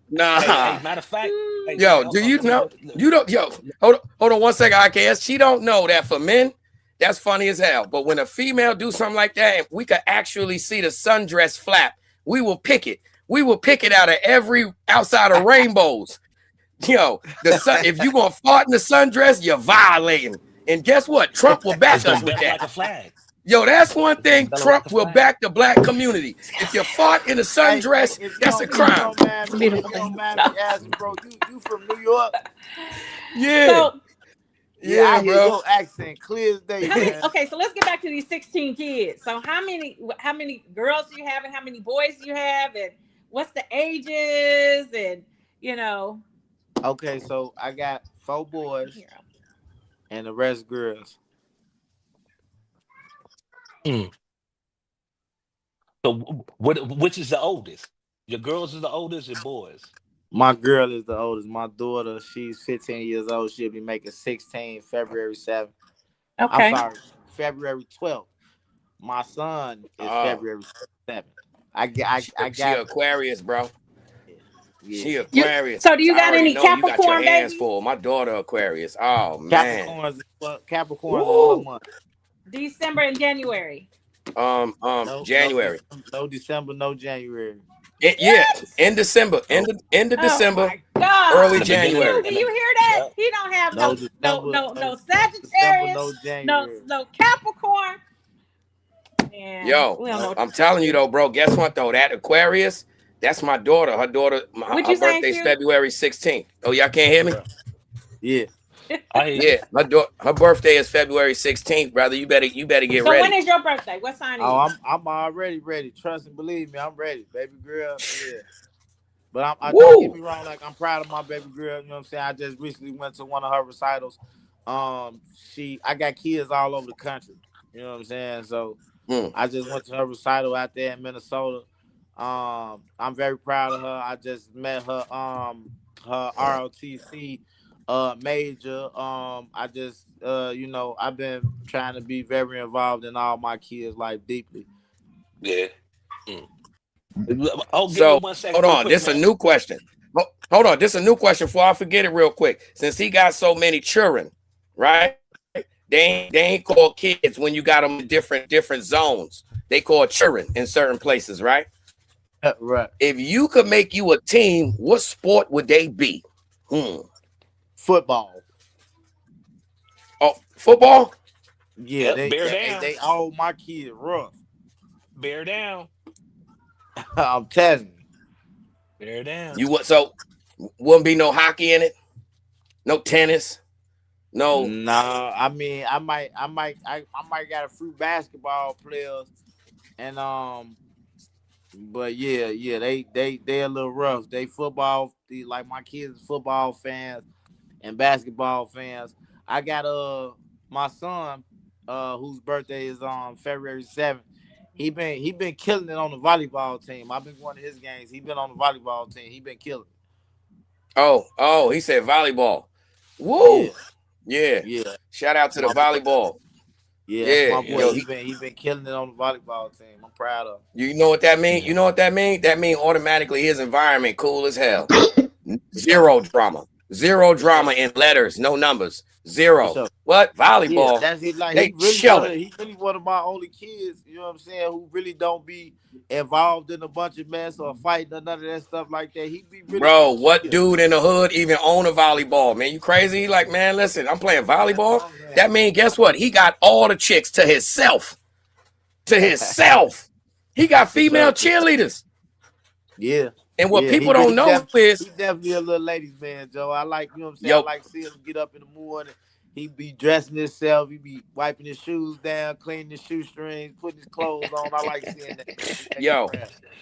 Speaker 11: nah.
Speaker 9: Hey, matter of fact,
Speaker 11: yo, do you know? You don't. Yo, hold on 1 second, IKS. She don't know that for men, that's funny as hell. But when a female do something like that, and we could actually see the sundress flap, we will pick it. We will pick it out of every outside of rainbows. Yo, if you gonna fart in the sundress, you're violating. And guess what? Trump will back us with that.
Speaker 9: Like a flag.
Speaker 11: Yo, that's one thing. Trump will back the black community. If you fart in a sundress, that's a crime.
Speaker 13: Bro, you from New York?
Speaker 11: Yeah.
Speaker 13: Yeah,
Speaker 11: bro.
Speaker 13: Your accent clear as day, man.
Speaker 12: Okay, so let's get back to these 16 kids. So how many girls do you have, and how many boys do you have, and what's the ages, and
Speaker 13: Okay, so I got 4 boys and the rest girls.
Speaker 9: So which is the oldest? Your girls is the oldest, your boys?
Speaker 13: My girl is the oldest. My daughter, she's 15 years old. She'll be making 16 February 7th.
Speaker 12: Okay.
Speaker 13: I'm sorry, February 12th. My son is February 7th. I got
Speaker 11: She Aquarius, bro.
Speaker 13: Yeah.
Speaker 11: She Aquarius.
Speaker 12: So do you got any Capricorn
Speaker 11: you got your hands
Speaker 12: babies?
Speaker 11: full. My daughter Aquarius. Oh man.
Speaker 13: Capricorns in what month?
Speaker 12: December and January.
Speaker 11: January.
Speaker 13: No December, no January.
Speaker 11: In December. End of December.
Speaker 12: God.
Speaker 11: Early January.
Speaker 12: Do you hear that? He don't have no Sagittarius, no Capricorn. Man,
Speaker 11: Yo, I'm telling you though, bro. Guess what though? That Aquarius, that's my daughter. Her birthday's February 16th. Oh, y'all can't hear me?
Speaker 13: Yeah.
Speaker 11: Her birthday is February 16th, brother. You better get ready.
Speaker 12: So when is your birthday? What sign are you?
Speaker 13: I'm already ready. Trust and believe me, I'm ready, baby girl. Yeah. But I don't get me wrong, like I'm proud of my baby girl. You know what I'm saying? I just recently went to one of her recitals. I got kids all over the country. You know what I'm saying? So I just went to her recital out there in Minnesota. I'm very proud of her. I just met her her ROTC major. I just I've been trying to be very involved in all my kids' life deeply.
Speaker 9: Yeah.
Speaker 11: So hold on, this is a new question. Hold on, this is a new question before I forget it real quick. Since he got so many children, right? They ain't called kids when you got them in different zones. They call children in certain places, right?
Speaker 13: Right.
Speaker 11: If you could make you a team, what sport would they be?
Speaker 13: Football.
Speaker 11: Oh, football?
Speaker 13: Yeah, they all my kids rough.
Speaker 9: Bear down.
Speaker 13: I'm telling you.
Speaker 9: Bear down.
Speaker 11: So wouldn't be no hockey in it? No tennis? No.
Speaker 13: No, I mean I might got a few basketball players and but yeah, they a little rough. They football, like my kids football fans and basketball fans. I got my son whose birthday is on February 7th. He been killing it on the volleyball team. I've been going to his games. He been on the volleyball team. He been killing it.
Speaker 11: Oh, he said volleyball. Woo! Yeah. Shout out to the volleyball.
Speaker 13: Yeah. My boy, he been killing it on the volleyball team. I'm proud of him.
Speaker 11: You know what that mean? You know what that mean? That mean automatically his environment cool as hell. Zero drama in letters, no numbers. Zero.
Speaker 13: Sure.
Speaker 11: What? Volleyball.
Speaker 13: Yeah, that's it. Like
Speaker 11: he
Speaker 13: really one of my only kids, you know what I'm saying, who really don't be involved in a bunch of mess or fighting or none of that stuff like that. He be really
Speaker 11: Bro, what dude in the hood even own a volleyball, man? You crazy? He like, man, listen, I'm playing volleyball. That mean, guess what? He got all the chicks to himself. He got female cheerleaders.
Speaker 13: Yeah.
Speaker 11: And what people don't know is
Speaker 13: he's definitely a little ladies man, Joe. I like, you know what I'm saying? I like seeing him get up in the morning, He be dressing himself. He be wiping his shoes down, cleaning his shoestrings, putting his clothes on. I like seeing that.
Speaker 11: Yo,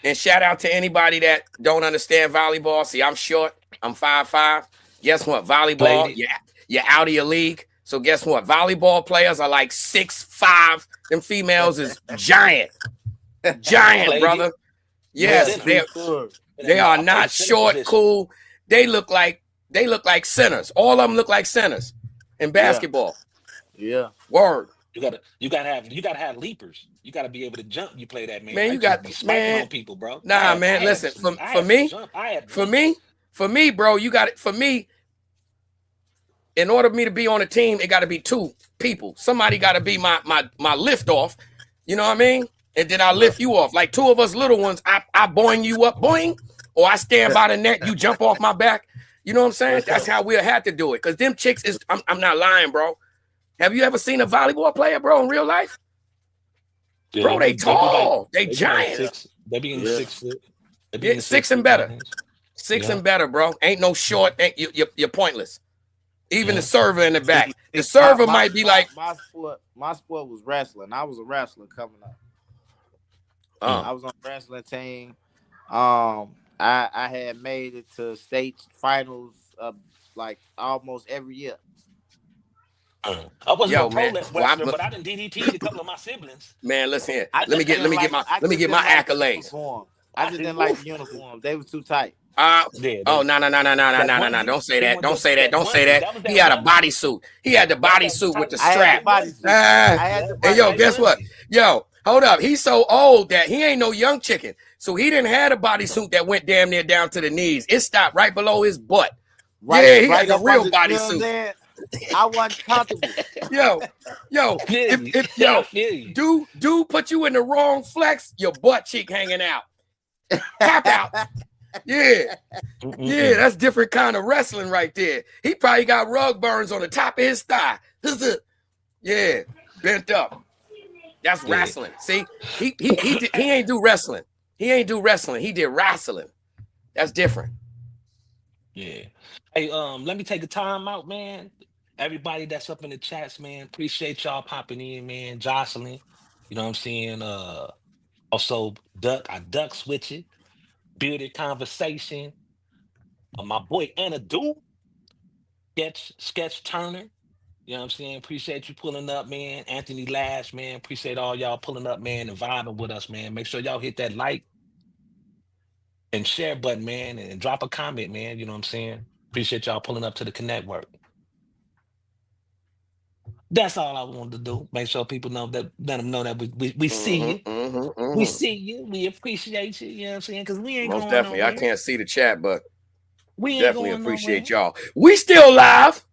Speaker 11: and shout out to anybody that don't understand volleyball. See, I'm short. I'm 5'5". Guess what? Volleyball, you're out of your league. So guess what? Volleyball players are like 6'5". Them females is giant. Giant, brother. Yes, they are not short, cool. They look like centers. All of them look like centers in basketball.
Speaker 13: Yeah.
Speaker 11: Word.
Speaker 9: You gotta have leapers. You gotta be able to jump. You play that, man.
Speaker 11: Man, you got
Speaker 9: man on people, bro.
Speaker 11: Nah, man. Listen, for me, bro. You got it. For me, in order for me to be on a team, it got to be two people. Somebody got to be my lift off. You know what I mean? And then I lift you off. Like two of us little ones, I boing you up, boing, or I stand by the net, you jump off my back. You know what I'm saying? That's how we'll have to do it. Because them chicks is, I'm not lying, bro. Have you ever seen a volleyball player, bro, in real life? Yeah, bro, they tall. They giant.
Speaker 9: They be in 6 foot.
Speaker 11: Yeah, 6 and better. 6 and better, bro. Ain't no short. You're pointless. Even the server in the back. The server might be like.
Speaker 13: My sport was wrestling. I was a wrestler coming up. I was on a wrestling team. I had made it to state finals like almost every year.
Speaker 9: I wasn't a pro wrestler, but I done DDT'd a couple of my siblings.
Speaker 11: Man, listen here. Let me get my accolades.
Speaker 13: I just didn't like the uniform. They was too tight.
Speaker 11: No. Don't say that. He had a bodysuit. He had the bodysuit with the strap. And yo, guess what? Yo, hold up. He's so old that he ain't no young chicken. So he didn't have a bodysuit that went damn near down to the knees. It stopped right below his butt. He had a real bodysuit.
Speaker 13: I wasn't comfortable.
Speaker 11: Yo, if dude put you in the wrong flex, your butt cheek hanging out. Tap out. Yeah, that's different kind of wrestling right there. He probably got rug burns on the top of his thigh. Yeah, bent up. That's wrestling. See, he ain't do wrestling. He ain't do wrestling. He did wrestling. That's different.
Speaker 9: Yeah. Hey, let me take a time out, man. Everybody that's up in the chats, man. Appreciate y'all popping in, man. Jocelyn, you know what I'm saying? Also, I duck switch it. Bearded conversation. My boy Anna Sketch Turner. You know what I'm saying? Appreciate you pulling up, man. Anthony Lash, man. Appreciate all y'all pulling up, man, and vibing with us, man. Make sure y'all hit that like and share button, man, and drop a comment, man. You know what I'm saying? Appreciate y'all pulling up to the Connectwork. That's all I wanted to do. Make sure people know that, let them know that we see you. We see you. We appreciate you. You know what I'm saying? Because we ain't
Speaker 11: most
Speaker 9: going
Speaker 11: definitely.
Speaker 9: nowhere.
Speaker 11: I can't see the chat, but
Speaker 9: we ain't
Speaker 11: definitely
Speaker 9: going
Speaker 11: appreciate y'all. We still live.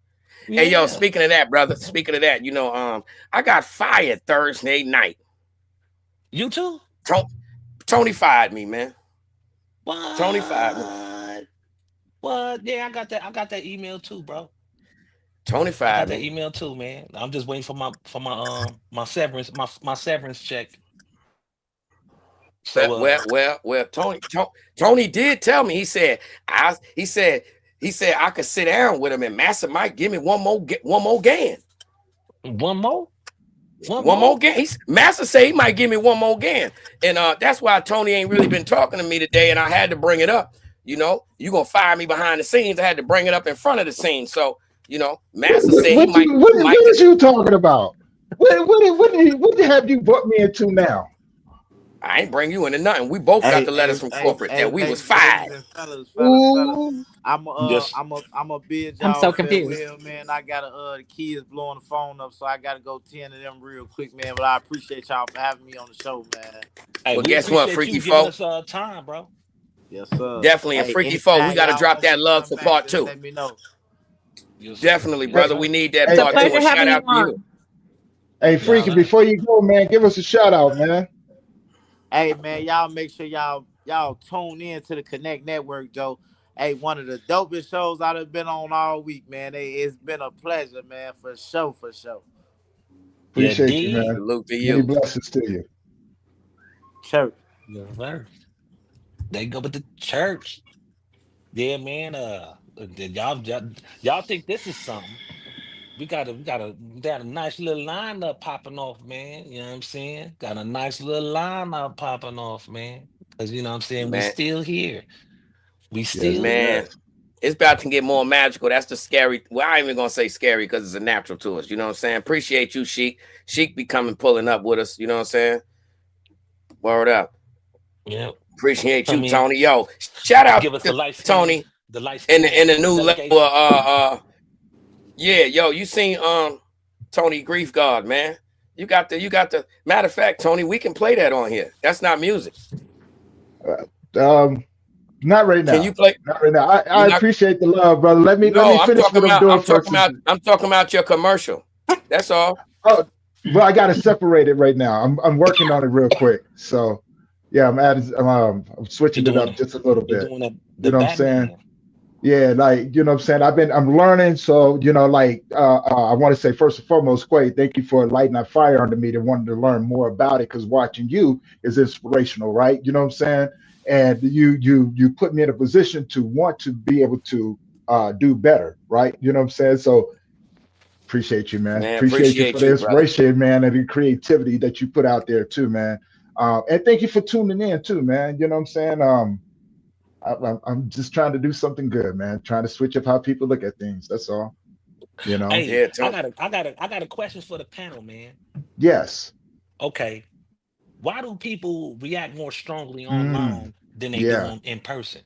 Speaker 9: Yeah.
Speaker 11: Hey, yo, speaking of that, brother. Speaking of that, you know, I got fired Thursday night.
Speaker 9: You too?
Speaker 11: Tony fired me, man.
Speaker 9: What?
Speaker 11: Tony fired me.
Speaker 9: What? Yeah, I got that email too, bro.
Speaker 11: Tony fired
Speaker 9: I got
Speaker 11: me.
Speaker 9: that email too, man. I'm just waiting for my severance check. So
Speaker 11: well, Tony did tell me. He said I could sit down with him and Massa might give me one more game.
Speaker 9: One more
Speaker 11: game. Massa say he might give me one more game, and that's why Tony ain't really been talking to me today, and I had to bring it up. You know, you gonna fire me behind the scenes. I had to bring it up in front of the scenes. So you know, Massa said he might.
Speaker 10: What is you talking about? What have you brought me into now?
Speaker 11: I ain't bring you into nothing. We both got the letters from corporate that we was fired.
Speaker 13: Fellas. I'm a bid y'all.
Speaker 12: I'm so confused.
Speaker 13: Well, man, I got the kids blowing the phone up, so I gotta go tend to them real quick, man. But I appreciate y'all for having me on the show, man.
Speaker 11: Well, guess what, Freaky Folk?
Speaker 9: Time, bro.
Speaker 13: Yes, sir.
Speaker 11: Definitely, and Freaky Folk, we gotta drop that love for part 2.
Speaker 13: Let me know.
Speaker 11: Definitely, brother. We need that part 2. A shout out to you.
Speaker 10: Hey, Freaky, before you go, man, give us a shout out, man.
Speaker 13: Hey, man, y'all make sure y'all tune in to the Connect Network, Joe. Hey, one of the dopest shows I've been on all week, man. It's been a pleasure, man, for sure.
Speaker 10: Appreciate you, man.
Speaker 11: Salute to
Speaker 10: Many
Speaker 11: you.
Speaker 10: blessings to you.
Speaker 13: Church.
Speaker 9: Yes, sir. They go with the church. Yeah, man. Y'all think this is something? we got a nice little lineup popping off, man. You know what I'm saying? Got a nice little lineup popping off, man. Because you know what I'm saying, we
Speaker 11: Man,
Speaker 9: still here. We
Speaker 2: Yes,
Speaker 9: still
Speaker 11: man,
Speaker 9: here.
Speaker 11: it's about to get more magical. That's the scary. Well, I ain't even gonna say scary because it's a natural to us. You know what I'm saying? Appreciate you, Sheik. Sheik be coming pulling up with us. You know what I'm saying? Word up.
Speaker 9: Yeah.
Speaker 11: Appreciate
Speaker 9: I
Speaker 11: you,
Speaker 9: mean,
Speaker 11: Tony. Yo, shout out
Speaker 9: give us
Speaker 11: to
Speaker 9: the
Speaker 11: Tony
Speaker 9: light
Speaker 11: in
Speaker 9: skin
Speaker 11: the new level.
Speaker 9: delegation.
Speaker 11: Yeah, yo, you seen Tony Grief God, man. You got the matter of fact, Tony, we can play that on here. That's not music.
Speaker 10: Not right
Speaker 11: Can you
Speaker 10: now.
Speaker 11: play?
Speaker 10: Not right now.
Speaker 11: You
Speaker 10: I
Speaker 11: not
Speaker 10: appreciate the love, brother. Let me
Speaker 11: No, I'm
Speaker 10: finish
Speaker 11: talking
Speaker 10: what I'm
Speaker 11: about
Speaker 10: doing first.
Speaker 11: I'm talking about your commercial. That's all.
Speaker 10: Oh, well, I got to separate it right now. I'm working on it real quick. So, yeah, I'm
Speaker 9: You're
Speaker 10: switching it
Speaker 9: doing
Speaker 10: up just a little
Speaker 9: you're
Speaker 10: bit.
Speaker 9: doing the
Speaker 10: You know what I'm saying?
Speaker 9: Batman.
Speaker 10: Yeah, like you know what I'm saying. I'm learning. So like I want to say first and foremost, Quay, thank you for lighting that fire under me to wanting to learn more about it because watching you is inspirational, right? You know what I'm saying? And you put me in a position to want to be able to do better, right? You know what I'm saying? So appreciate you, man.
Speaker 11: Man,
Speaker 10: Appreciate you for
Speaker 11: appreciate
Speaker 10: the
Speaker 11: you, brother.
Speaker 10: inspiration, man, and the creativity that you put out there too, man. And thank you for tuning in too, man. You know what I'm saying? I'm just trying to do something good, man. Trying to switch up how people look at things. That's all. You know.
Speaker 9: Hey,
Speaker 11: Yeah,
Speaker 9: I got a question for the panel, man.
Speaker 10: Yes.
Speaker 9: Okay. Why do people react more strongly
Speaker 10: Mm,
Speaker 9: online than they do
Speaker 10: yeah.
Speaker 9: in person?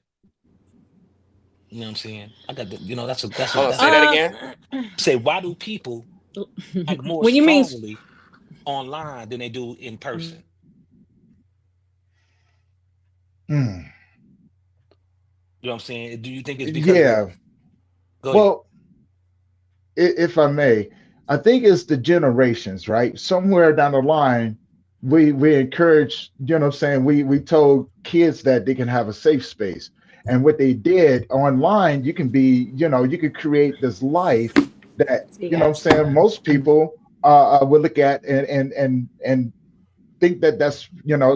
Speaker 9: You know what I'm saying? I got the,
Speaker 11: Hold on, say that again.
Speaker 9: say why do people act more
Speaker 12: when you mean
Speaker 9: strongly online than they do in person?
Speaker 10: Mm,
Speaker 9: You know what I'm saying? Do you think it's because of
Speaker 10: yeah.
Speaker 9: go ahead?
Speaker 10: Well, if I may, I think it's the generations, right? Somewhere down the line, we encourage, you know what I'm saying, we told kids that they can have a safe space. And what they did online, you can be, you could create this life that,
Speaker 12: see
Speaker 10: you know what I'm
Speaker 12: guys?
Speaker 10: saying, most people would look at and think that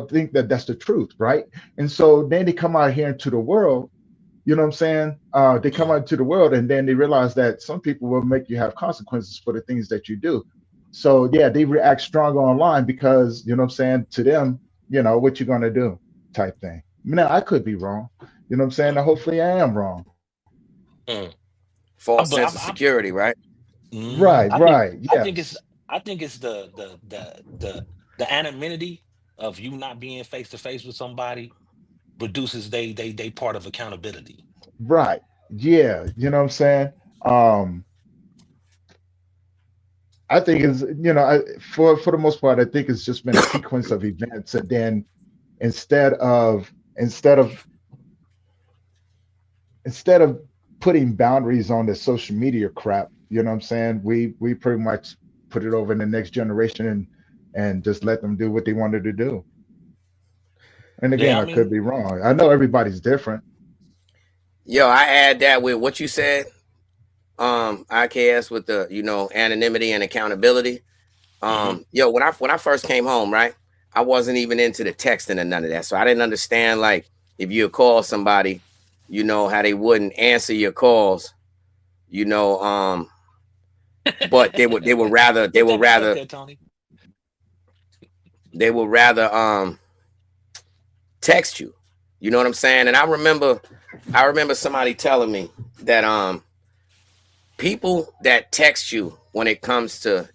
Speaker 10: think that that's the truth, right? And so then they come out here into the world, you know what I'm saying? They come out into the world and then they realize that some people will make you have consequences for the things that you do. So yeah, they react strong online because you know what I'm saying, to them, what you're gonna do type thing. Now I could be wrong. You know what I'm saying? Now, hopefully I am wrong.
Speaker 9: Mm.
Speaker 11: False
Speaker 9: But
Speaker 11: sense of security, right?
Speaker 10: Right, right,
Speaker 9: I think it's
Speaker 10: yes.
Speaker 9: the anonymity of you not being face to face with somebody reduces they part of accountability.
Speaker 10: Right. Yeah, you know what I'm saying? Um, I think it's for the most part, I think it's just been a sequence of events, and then instead of instead of putting boundaries on the social media crap, you know what I'm saying? We pretty much put it over in the next generation and just let them do what they wanted to do. And again,
Speaker 9: Yeah, I
Speaker 10: I could
Speaker 9: mean,
Speaker 10: be wrong. I know everybody's different.
Speaker 11: Yo, I add that with what you said. IKS with the anonymity and accountability.
Speaker 9: mhm.
Speaker 11: Yo, when I first came home, right, I wasn't even into the texting and none of that, so I didn't understand like if you call somebody, how they wouldn't answer your calls, you know, but they
Speaker 9: Put
Speaker 11: would
Speaker 9: that back up
Speaker 11: rather
Speaker 9: there, Tony.
Speaker 11: they would rather text you. You know what I'm saying? And I remember somebody telling me that people that text you when it comes to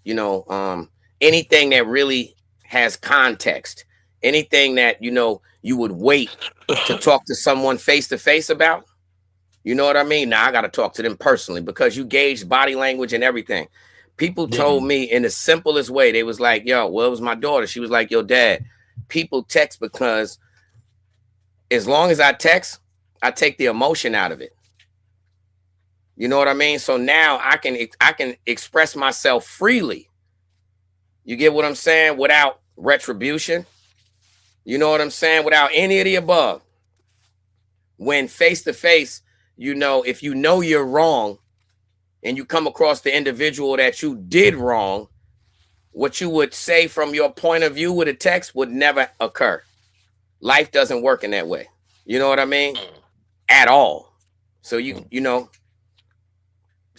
Speaker 11: anything that really has context, anything that you would wait to talk to someone face to face about, you know what I mean? Now I got to talk to them personally because you gauge body language and everything. People
Speaker 9: Yeah.
Speaker 11: told me in the simplest way, they was like, yo, well, it was my daughter, she was like, yo, dad, people text because as long as I text, I take the emotion out of it. You know what I mean? So now I can express myself freely. You get what I'm saying? Without retribution. You know what I'm saying? Without any of the above. When face to face, if you know you're wrong and you come across the individual that you did wrong, what you would say from your point of view with a text would never occur. Life doesn't work in that way. You know what I mean? At all. So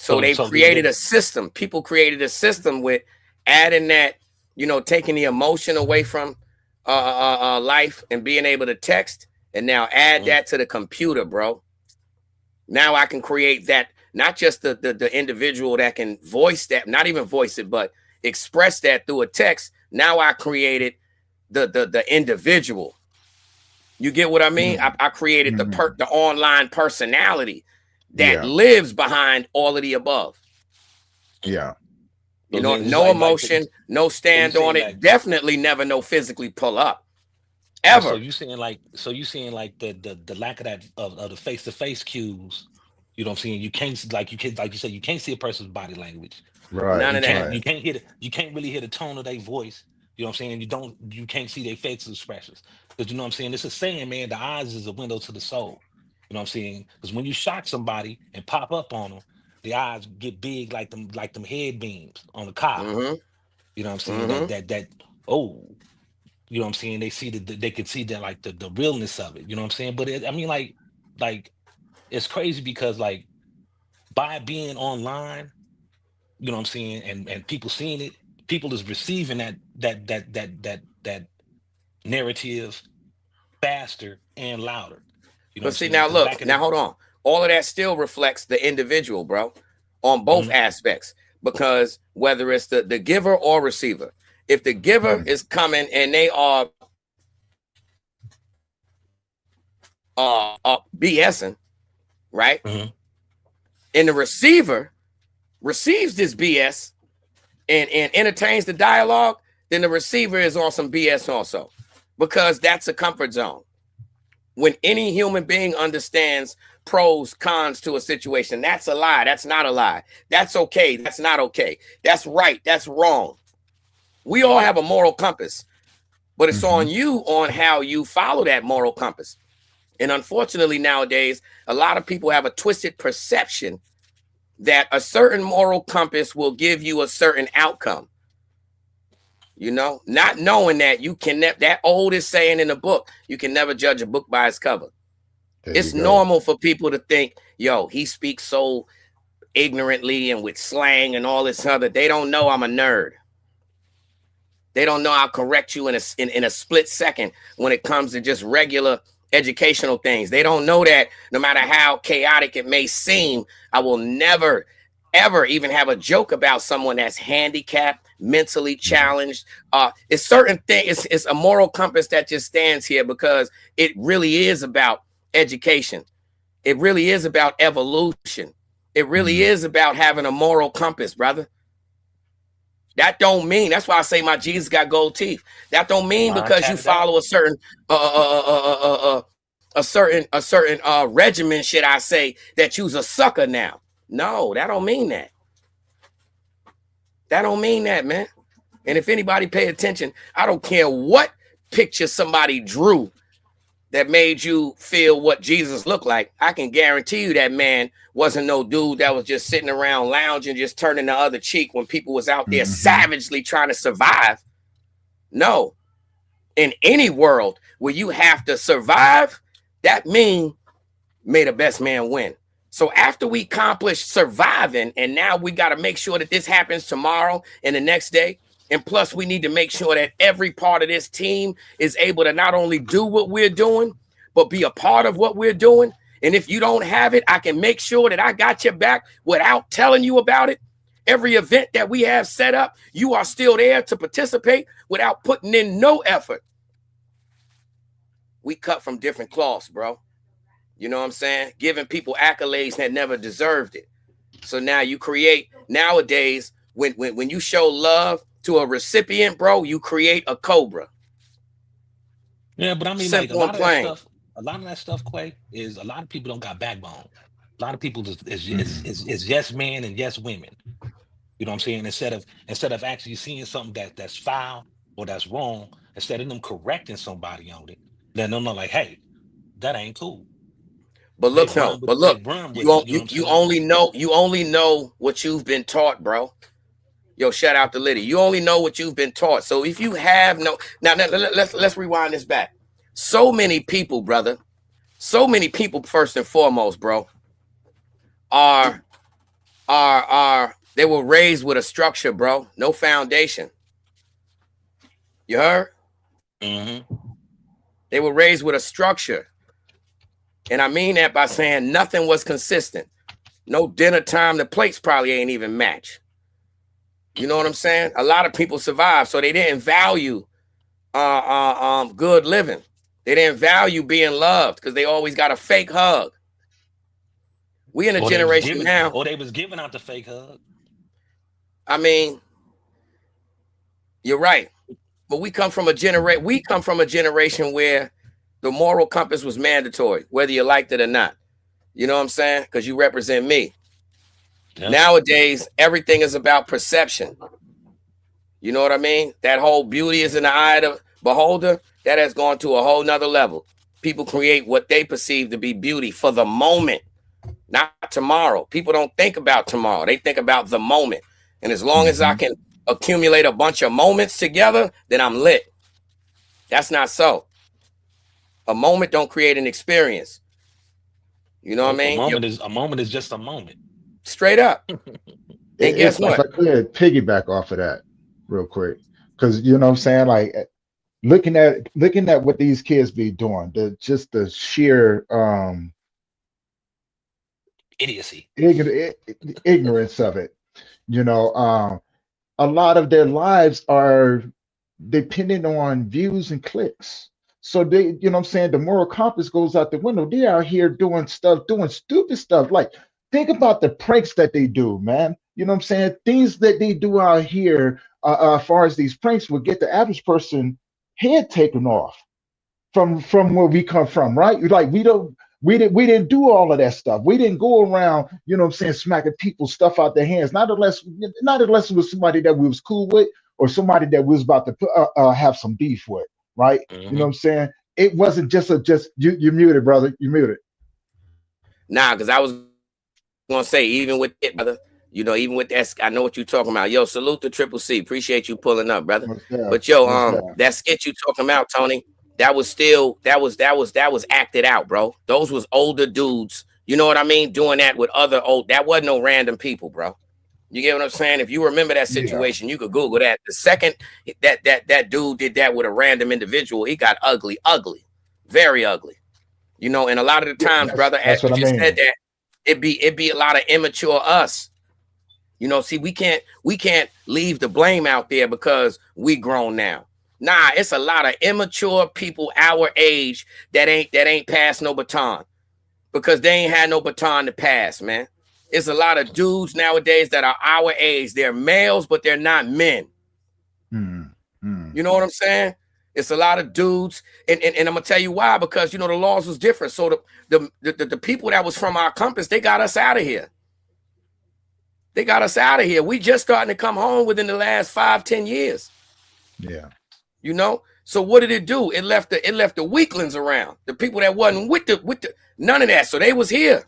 Speaker 11: So they've created a system. People created a system with adding that, you know, taking the emotion away from life and being able to text, and now add that to the computer, bro. Now I can create that, not just the individual that can voice that, not even voice it, but express that through a text. Now I created the individual. You get what I mean? I created the online personality that lives behind all of the above.
Speaker 10: Yeah.
Speaker 11: You know, no emotion, no stand on it. Definitely never no physically pull up. Ever.
Speaker 9: So you seeing like the lack of that of the face-to-face cues. You know what I'm saying? You can't you said, you can't see a person's body language.
Speaker 10: Right.
Speaker 11: None of that.
Speaker 9: You can't hear you can't really hear the tone of their voice. You know what I'm saying? You can't see their facial expressions. Because you know what I'm saying? It's a saying, man, the eyes is a window to the soul. You know what I'm saying? Because when you shock somebody and pop up on them, the eyes get big like them head beams on the car. You know what I'm saying? That oh, you know what I'm saying? They see they can see that like the realness of it. You know what I'm saying? But I mean, like it's crazy because like by being online, you know what I'm saying, and people seeing it, people is receiving that narrative faster and louder. You know
Speaker 11: but see, now look, now hold on. All of that still reflects the individual, bro, on both aspects. Because whether it's the giver or receiver, if the giver is coming and they are BSing, right? And the receiver receives this BS and entertains the dialogue, then the receiver is on some BS also, because that's a comfort zone. When any human being understands pros, cons to a situation, that's a lie. That's not a lie. That's okay. That's not okay. That's right. That's wrong. We all have a moral compass, but it's on you on how you follow that moral compass. And unfortunately, nowadays, a lot of people have a twisted perception that a certain moral compass will give you a certain outcome. You know, not knowing that you can that oldest saying in the book, you can never judge a book by its cover. It's normal for people to think, yo, he speaks so ignorantly and with slang and all this other. They don't know I'm a nerd. They don't know I'll correct you in a split second when it comes to just regular educational things. They don't know that no matter how chaotic it may seem, I will never, ever even have a joke about someone that's handicapped, mentally challenged. It's certain things. It's a moral compass that just stands here because it really is about education. It really is about evolution. It really is about having a moral compass, brother. That don't mean, that's why I say my Jesus got gold teeth. That don't mean because you follow a certain regimen, should I say, that you's a sucker now. No, that don't mean that. That don't mean that, man. And if anybody pay attention, I don't care what picture somebody drew that made you feel what Jesus looked like. I can guarantee you that man wasn't no dude that was just sitting around lounging, just turning the other cheek when people was out there savagely trying to survive. No. In any world where you have to survive, that mean may the best man win. So after we accomplish surviving, and now we got to make sure that this happens tomorrow and the next day, and plus we need to make sure that every part of this team is able to not only do what we're doing, but be a part of what we're doing. And if you don't have it, I can make sure that I got your back without telling you about it. Every event that we have set up, you are still there to participate without putting in no effort. We cut from different cloths, bro. You know what I'm saying? Giving people accolades that never deserved it. So now you create, nowadays, when you show love to a recipient, bro, you create a cobra.
Speaker 9: Yeah, but I mean,
Speaker 11: simple
Speaker 9: like
Speaker 11: and plain.
Speaker 9: a lot of that stuff, Quay, is a lot of people don't got backbone. A lot of people is yes men and yes women. You know what I'm saying? Instead of actually seeing something that's foul or that's wrong, instead of them correcting somebody on it, letting them know like, hey, that ain't cool.
Speaker 11: But look, you only know what you've been taught, bro. Yo, shout out to Liddy. You only know what you've been taught. So if you have no, now let's rewind this back. So many people, brother. So many people, first and foremost, bro, are they were raised with a structure, bro. No foundation. You heard?
Speaker 9: Mm-hmm.
Speaker 11: They were raised with a structure. And I mean that by saying nothing was consistent. No dinner time, the plates probably ain't even match. You know what I'm saying? A lot of people survived, so they didn't value good living. They didn't value being loved because they always got a fake hug. We in a generation now.
Speaker 9: Or they was giving out the fake hug.
Speaker 11: I mean, you're right. But we come from a generation where the moral compass was mandatory, whether you liked it or not. You know what I'm saying? Because you represent me. Yeah. Nowadays, everything is about perception. You know what I mean? That whole beauty is in the eye of the beholder. That has gone to a whole nother level. People create what they perceive to be beauty for the moment, not tomorrow. People don't think about tomorrow. They think about the moment. And as long as I can accumulate a bunch of moments together, then I'm lit. That's not so. A moment don't create an experience. You know what I mean?
Speaker 9: A moment is just a moment.
Speaker 11: Straight up. And guess what?
Speaker 10: If I could piggyback off of that real quick, because you know what I'm saying, like looking at what these kids be doing, the sheer
Speaker 9: idiocy,
Speaker 10: ignorance of it. You know, a lot of their lives are dependent on views and clicks. So they, you know what I'm saying, the moral compass goes out the window. They out here doing stupid stuff. Like, think about the pranks that they do, man. You know what I'm saying? Things that they do out here, as far as these pranks, will get the average person head taken off from where we come from, right? Like, we didn't do all of that stuff. We didn't go around, you know what I'm saying, smacking people's stuff out their hands. Not unless it was somebody that we was cool with or somebody that we was about to have some beef with, right? You know what I'm saying? It wasn't just you muted, brother. You muted.
Speaker 11: Nah, because I was gonna say, even with it, brother, you know, even with that, I know what you're talking about. Yo, salute to Triple C. Appreciate you pulling up, brother. But yo, that skit you talking about, Tony, that was acted out, bro. Those was older dudes. You know what I mean? Doing that with that wasn't no random people, bro. You get what I'm saying? If you remember that situation, you could Google that. The second that dude did that with a random individual, he got ugly, very ugly. You know, and a lot of the times, brother, as you just said that, it'd be a lot of immature us. You know, see, we can't leave the blame out there because we grown now. Nah, it's a lot of immature people our age that ain't passed no baton because they ain't had no baton to pass, man. It's a lot of dudes nowadays that are our age. They're males, but they're not men. You know what I'm saying? It's a lot of dudes, and I'm gonna tell you why. Because you know the laws was different. So the people that was from our compass, they got us out of here. They got us out of here. We just starting to come home within the last 5-10 years.
Speaker 10: Yeah.
Speaker 11: You know. So what did it do? It left the weaklings around. The people that wasn't with the none of that. So they was here.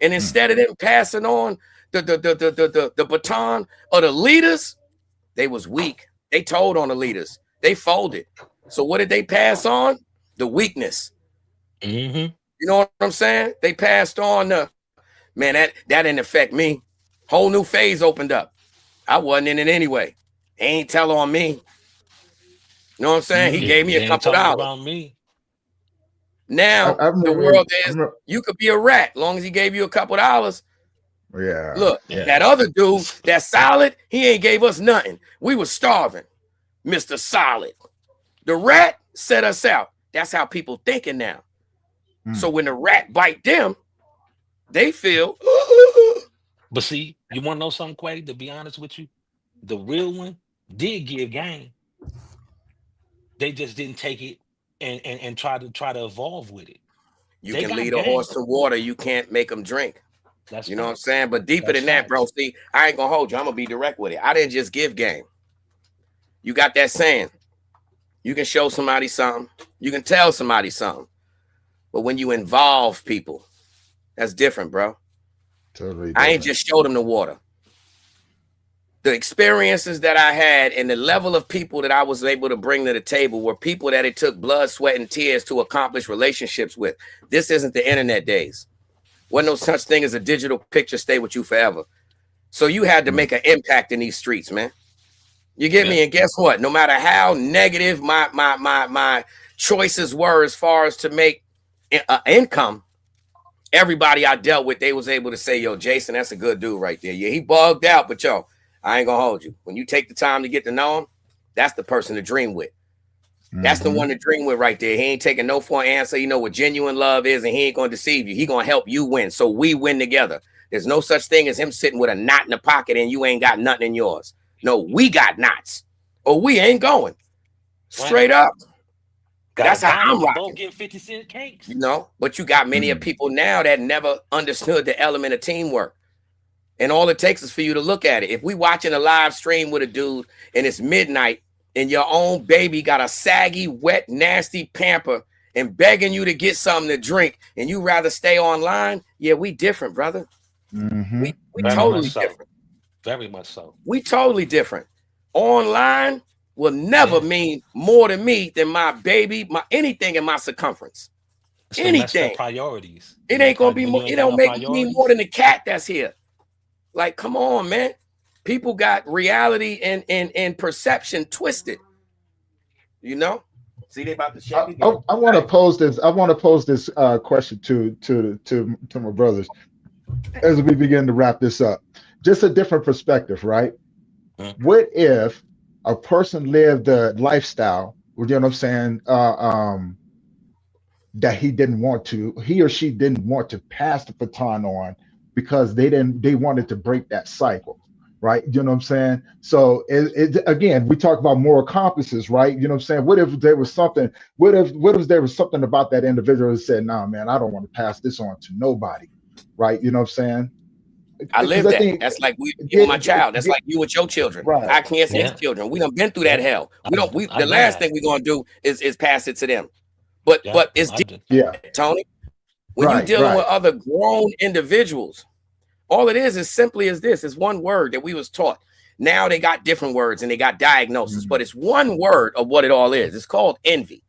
Speaker 11: And instead of them passing on the baton of the leaders, they was weak. They told on the leaders. They folded. So what did they pass on? The weakness. You know what I'm saying? They passed on man, that didn't affect me. Whole new phase opened up. I wasn't in it anyway. They ain't tell on me. You know what I'm saying? He gave me a couple dollars.
Speaker 9: About me.
Speaker 11: Now the world is you could be a rat long as he gave you a couple dollars.
Speaker 10: Yeah.
Speaker 11: Look, that other dude, that's Solid, he ain't gave us nothing. We was starving, Mr. Solid. The rat set us out. That's how people thinking now. So when the rat bite them, they feel.
Speaker 9: But see, you want to know something, Quay? To be honest with you, the real one did give game. They just didn't take it and try to evolve with it.
Speaker 11: You can lead a horse to water. You can't make them drink.
Speaker 9: That's
Speaker 11: you know what I'm saying? But deeper than that, bro. See, I ain't gonna hold you. I'm gonna be direct with it. I didn't just give game. You got that saying. You can show somebody something. You can tell somebody something. But when you involve people, that's different, bro.
Speaker 10: Totally different.
Speaker 11: I ain't just showed them the water. The experiences that I had and the level of people that I was able to bring to the table were people that it took blood, sweat, and tears to accomplish relationships with. This isn't the internet days. Wasn't no such thing as a digital picture stay with you forever. So you had to make an impact in these streets, man. You get me? And guess what? No matter how negative my choices were as far as to make income, everybody I dealt with, they was able to say, yo, Jason, that's a good dude right there. Yeah, he bugged out, but yo, I ain't gonna hold you. When you take the time to get to know him, that's the person to dream with. That's the one to dream with right there. He ain't taking no for an answer. You know what genuine love is, and he ain't gonna deceive you. He gonna help you win. So we win together. There's no such thing as him sitting with a knot in the pocket and you ain't got nothing in yours. No, we got knots, or we ain't going. Straight up. That's how I'm rocking.
Speaker 9: Both getting 50-cent cakes.
Speaker 11: You know, but you got many of people now that never understood the element of teamwork. And all it takes is for you to look at it. If we watching a live stream with a dude and it's midnight and your own baby got a saggy, wet, nasty pamper and begging you to get something to drink and you rather stay online, yeah, we different, brother. We totally different.
Speaker 9: Very much so.
Speaker 11: We totally different. Online will never mean more to me than my baby, my anything in my circumference. Anything.
Speaker 9: Priorities.
Speaker 11: It ain't gonna be more. It don't make me more than the cat that's here. Like, come on, man. People got reality and perception twisted. You know. See, they about to shut me down.
Speaker 10: I want to pose this. I want to pose this question to my brothers as we begin to wrap this up. Just a different perspective, right? What if a person lived a lifestyle, you know what I'm saying, that he or she didn't want to pass the baton on because they wanted to break that cycle, right? You know what I'm saying? So again, we talk about moral compasses, right? You know what I'm saying? What if there was something, what if there was something about that individual that said, nah, man, I don't want to pass this on to nobody, right? You know what I'm saying?
Speaker 11: I live that. That's like you and my child. That's like you with your children.
Speaker 10: Right.
Speaker 11: I can't see his children. We done been through that hell. The last thing we're gonna do is pass it to them. But it's deep, Tony. When you're dealing with other grown individuals, all it is simply as this. It's one word that we was taught. Now they got different words and they got diagnosis, but it's one word of what it all is. It's called envy.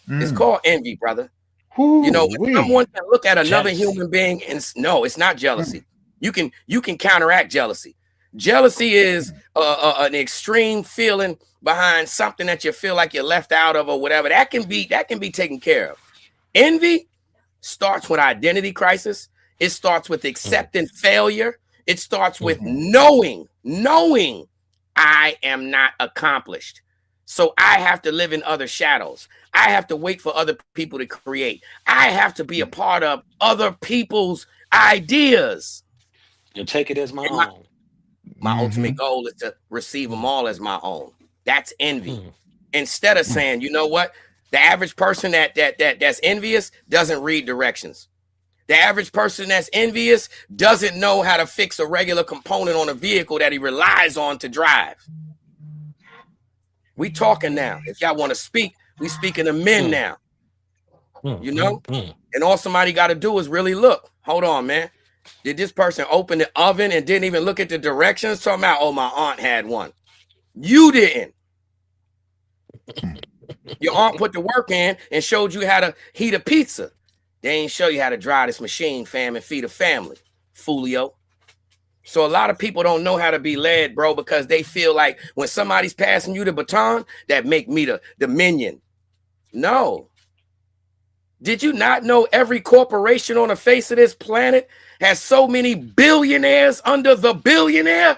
Speaker 11: It's called envy, brother. You know, when someone can look at another human being and no, it's not jealousy. You can counteract jealousy. Jealousy is an extreme feeling behind something that you feel like you're left out of or whatever. That can be taken care of. Envy starts with identity crisis. It starts with accepting failure. It starts with knowing I am not accomplished. So I have to live in other shadows. I have to wait for other people to create. I have to be a part of other people's ideas.
Speaker 9: You take it as my own.
Speaker 11: My ultimate goal is to receive them all as my own. That's envy. Instead of saying, you know what? The average person that's envious doesn't read directions. The average person that's envious doesn't know how to fix a regular component on a vehicle that he relies on to drive. We talking now. If y'all want to speak, we speaking to men now. You know? And all somebody got to do is really look. Hold on, man. Did this person open the oven and didn't even look at the directions? Talking about, oh, my aunt had one. You didn't. Your aunt put the work in and showed you how to heat a pizza. They ain't show you how to drive this machine, fam, and feed a family. Foolio. So a lot of people don't know how to be led, bro, because they feel like when somebody's passing you the baton, that make me the minion. No. Did you not know every corporation on the face of this planet has so many billionaires under the billionaire?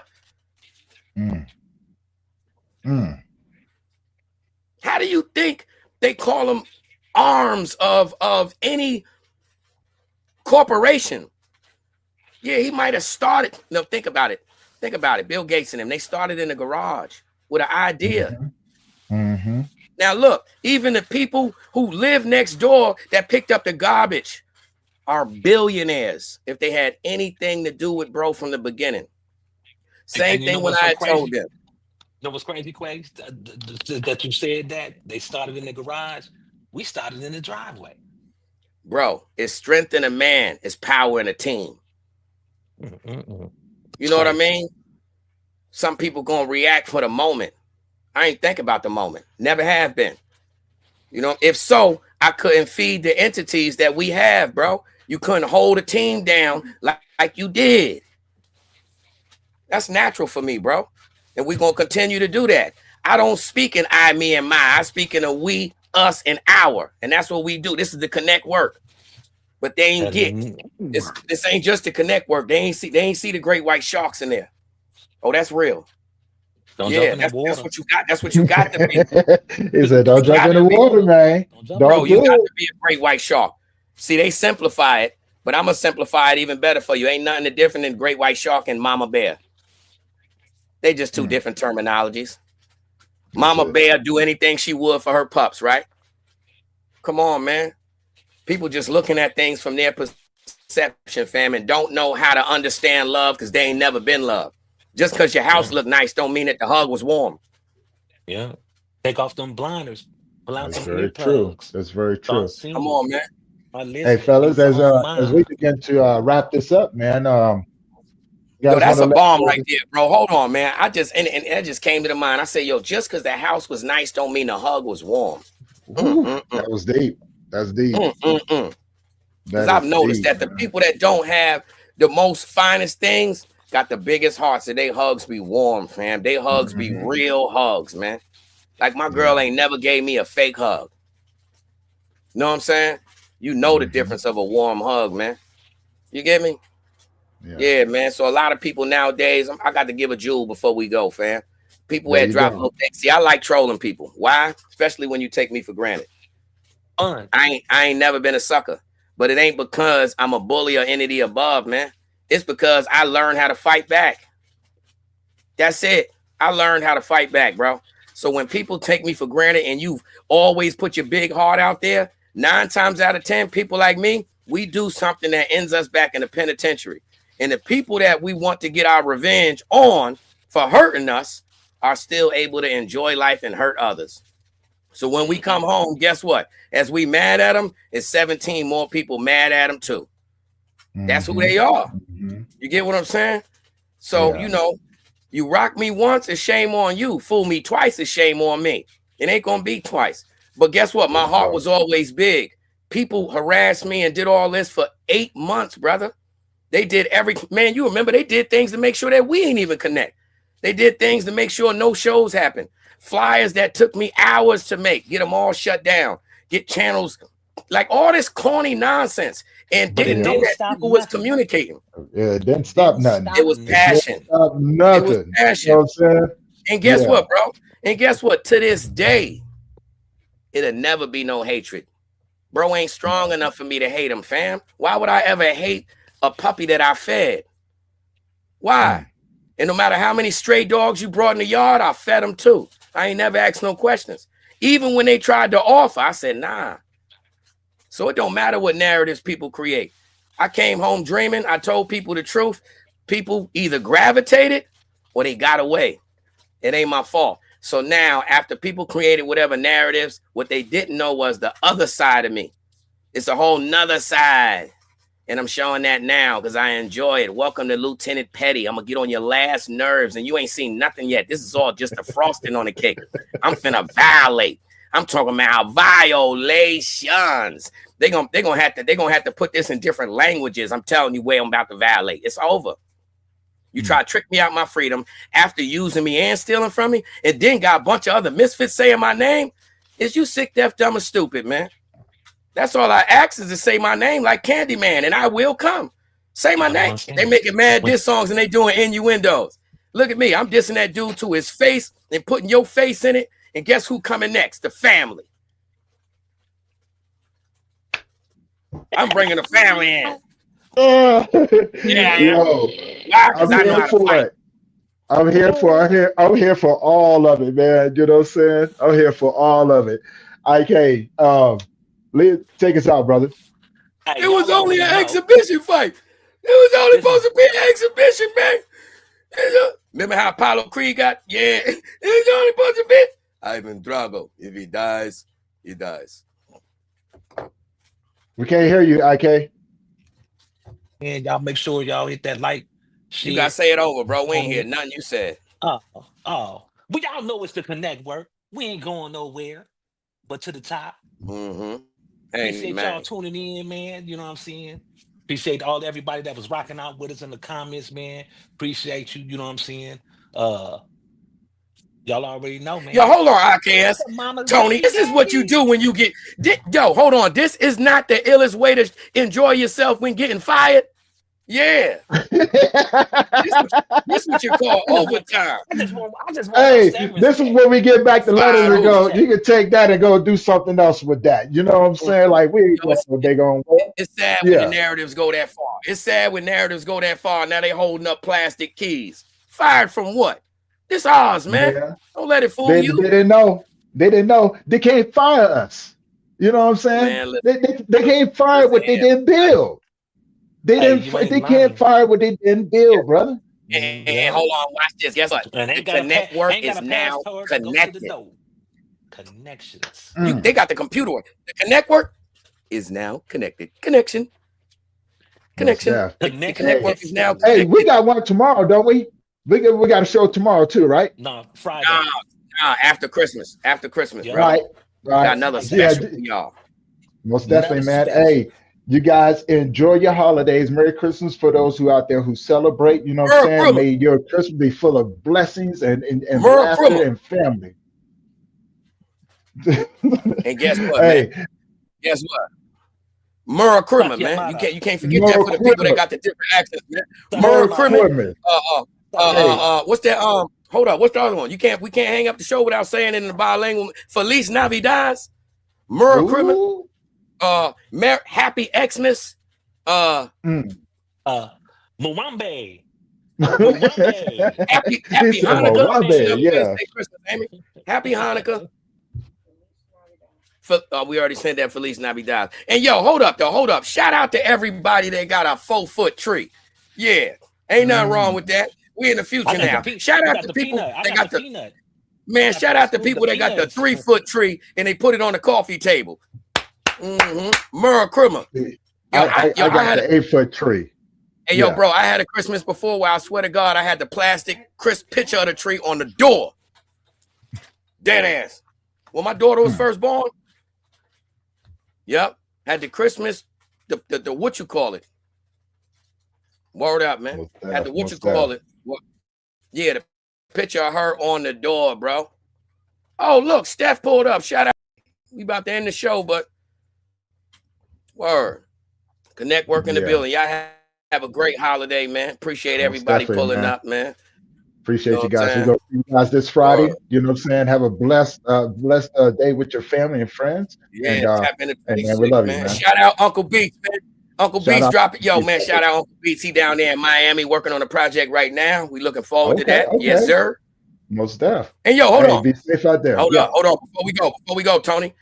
Speaker 11: How do you think they call them arms of any corporation? Yeah, he might have started. No, think about it. Think about it. Bill Gates and them, they started in the garage with an idea. Now, look, even the people who live next door that picked up the garbage are billionaires if they had anything to do with bro from the beginning. Same thing when I told them.
Speaker 9: You know what's crazy, Quay? That you said that they started in the garage. We started in the driveway.
Speaker 11: Bro, it's strength in a man. It's power in a team. You know what I mean? Some people gonna react for the moment. I ain't think about the moment. Never have been. You know, if so, I couldn't feed the entities that we have, bro. You couldn't hold a team down like you did. That's natural for me, bro. And we're going to continue to do that. I don't speak in I, me, and my. I speak in a we, us, and our. And that's what we do. This is the connect work. But they ain't get this ain't just the connect work. They ain't see the great white sharks in there. Oh, that's real.
Speaker 9: Don't jump in
Speaker 11: that's what you got. That's what you got to be.
Speaker 10: He said, "Don't jump in the water, man.
Speaker 11: Bro, you got to be a great white shark." See, they simplify it, but I'm gonna simplify it even better for you. Ain't nothing different than great white shark and mama bear. They just two different terminologies. Mama bear do anything she would for her pups, right? Come on, man. People just looking at things from their perception, fam, and don't know how to understand love because they ain't never been loved. Just because your house look nice don't mean that the hug was warm.
Speaker 9: Yeah. Take off them blinders.
Speaker 10: That's very true. That's very true.
Speaker 11: Come on, man.
Speaker 10: Hey, fellas, as we begin to wrap this up, man.
Speaker 11: Yo, that's a bomb right there, bro. Hold on, man. And it just came to the mind. I say, yo, just because the house was nice don't mean the hug was warm.
Speaker 10: That was deep. That's deep.
Speaker 11: Because I've noticed that the people that don't have the most finest things got the biggest hearts, and they hugs be warm, fam. They hugs be real hugs, man. Like my girl ain't never gave me a fake hug. You know what I'm saying? You know the difference of a warm hug, man. You get me? Yeah, man. So a lot of people nowadays, I got to give a jewel before we go, fam. People that drop little things. See, I like trolling people. Why? Especially when you take me for granted. I ain't never been a sucker, but it ain't because I'm a bully or entity above, man. It's because I learned how to fight back. That's it. I learned how to fight back, bro. So when people take me for granted and you've always put your big heart out there, 9 times out of 10, people like me, we do something that ends us back in the penitentiary. And the people that we want to get our revenge on for hurting us are still able to enjoy life and hurt others. So when we come home, guess what? As we mad at them, it's 17 more people mad at them too. That's who they are. You get what I'm saying? So, you know, you rock me once, it's shame on you. Fool me twice, it's shame on me. It ain't going to be twice. But guess what? My heart was always big. People harassed me and did all this for 8 months, brother. They did man, you remember they did things to make sure that we ain't even connect. They did things to make sure no shows happen. Flyers that took me hours to make, get them all shut down, get channels, like all this corny nonsense. And didn't know that people was communicating.
Speaker 10: Yeah, it didn't stop nothing.
Speaker 11: It was passion.
Speaker 10: It didn't stop nothing.
Speaker 11: It was passion.
Speaker 10: You know what I'm saying?
Speaker 11: And guess what, bro? And guess what? To this day, it'll never be no hatred. Bro ain't strong enough for me to hate him, fam. Why would I ever hate a puppy that I fed? Why? And no matter how many stray dogs you brought in the yard, I fed them too. I ain't never asked no questions. Even when they tried to offer, I said, nah. So it don't matter what narratives people create. I came home dreaming. I told people the truth. People either gravitated or they got away. It ain't my fault. So now, after people created whatever narratives, what they didn't know was the other side of me. It's a whole nother side. And I'm showing that now because I enjoy it. Welcome to Lieutenant Petty. I'm going to get on your last nerves, and you ain't seen nothing yet. This is all just the frosting on the cake. I'm finna violate. I'm talking about violations. They're gonna have to put this in different languages. I'm telling you where I'm about to violate. It's over. You try to trick me out my freedom after using me and stealing from me, and then got a bunch of other misfits saying my name. Is you sick, deaf, dumb, or stupid, man? That's all I ask is to say my name like Candyman, and I will come. Say my name. They making mad diss songs and they doing innuendos. Look at me. I'm dissing that dude to his face and putting your face in it. And guess who coming next? The family. I'm bringing the family in.
Speaker 10: Yo, I'm here for it. I'm here for all of it, man. You know what I'm saying? I'm here for all of it. IK, take us out, brother.
Speaker 11: It was only an exhibition fight. It was only supposed to be an exhibition, man. Remember how Apollo Creed got? Yeah, it was only supposed to be Ivan Drago. If he dies, he dies.
Speaker 10: We can't hear you, IK.
Speaker 9: And y'all make sure y'all hit that like.
Speaker 11: You gotta say it over, bro. We ain't hear nothing you said.
Speaker 9: But y'all know it's the connect work. We ain't going nowhere but to the top.
Speaker 11: Mm-hmm.
Speaker 9: Appreciate y'all tuning in, man. You know what I'm saying? Appreciate everybody that was rocking out with us in the comments, man. Appreciate you. You know what I'm saying? Y'all already know, man.
Speaker 11: Yo, hold on, IKS.
Speaker 9: Mama
Speaker 11: Tony, this is what you do when you get... Yo, hold on. This is not the illest way to enjoy yourself when getting fired. Yeah. this what you call overtime.
Speaker 9: I just want
Speaker 10: hey, this is where we get back to letters and go, you can take that and go do something else with that. You know what I'm saying? Like, we ain't what they going to...
Speaker 11: It's sad when the narratives go that far. It's sad when narratives go that far. Now they holding up plastic keys. Fired from what? This ours, man. Yeah. Don't let it fool you.
Speaker 10: They didn't know. They didn't know. They can't fire us. You know what I'm saying? Man, they can't fire what they didn't build. They didn't. They can't fire what they didn't build, brother.
Speaker 11: And hold on, watch this. Guess what? The Connectwork is now connected.
Speaker 9: Connections.
Speaker 11: They got the computer. The Connectwork is now connected. Connection. The Connectwork is now connected.
Speaker 10: Hey, we got one tomorrow, don't we? We got a show tomorrow too, right?
Speaker 9: No, Friday.
Speaker 11: Nah, after Christmas. After Christmas,
Speaker 9: yeah.
Speaker 11: bro.
Speaker 10: Right.
Speaker 11: Got another special for y'all.
Speaker 10: Most definitely, man. Hey, you guys enjoy your holidays. Merry Christmas for those who out there who celebrate. You know what I'm saying? May your Christmas be full of blessings and laughter and family.
Speaker 11: And guess what, man? Guess what? Murrah Crimmon, man. You can't forget that for the people that got the different accents, man. Murrah Crimmon. What's that? Hold up. What's the other one? We can't hang up the show without saying it in the bilingual. Feliz Navidades. Murrah Crimmon. Happy Xmas.
Speaker 9: Mwambe.
Speaker 11: Happy Hanukkah.
Speaker 10: Yeah.
Speaker 11: Happy Hanukkah. We already said that. Feliz Navidad. And yo, hold up. Shout out to everybody that got a 4-foot tree. Yeah, ain't nothing wrong with that. We in the future now. Shout out to people that got the peanut. Man, shout out to people that got the 3-foot tree and they put it on the coffee table. Murrah Crimmon.
Speaker 10: I got the 8-foot tree.
Speaker 11: Hey, yo, bro, I had a Christmas before where I swear to God, I had the plastic crisp picture of the tree on the door. Dead ass. When my daughter was first born, yep, had the Christmas, the what you call it. Word up, man. Had the what you call it. Yeah, the picture of her on the door, bro. Oh, look, Steph pulled up. Shout out. We about to end the show, but word. Connectwork in the building. Y'all have a great holiday, man. Appreciate everybody pulling up, man.
Speaker 10: Appreciate you guys. We're going to see you guys this Friday. You know what I'm saying? Have a blessed day with your family and friends.
Speaker 11: Yeah,
Speaker 10: and we love you, man.
Speaker 11: Shout out Uncle Beats, man. Uncle Beats drop it. Yo, man, shout out Uncle Beats. He down there in Miami working on a project right now. We looking forward to that. Okay. Yes, sir.
Speaker 10: Most def.
Speaker 11: And yo, hold on.
Speaker 10: Be safe out there.
Speaker 11: Hold on. Before we go, Tony.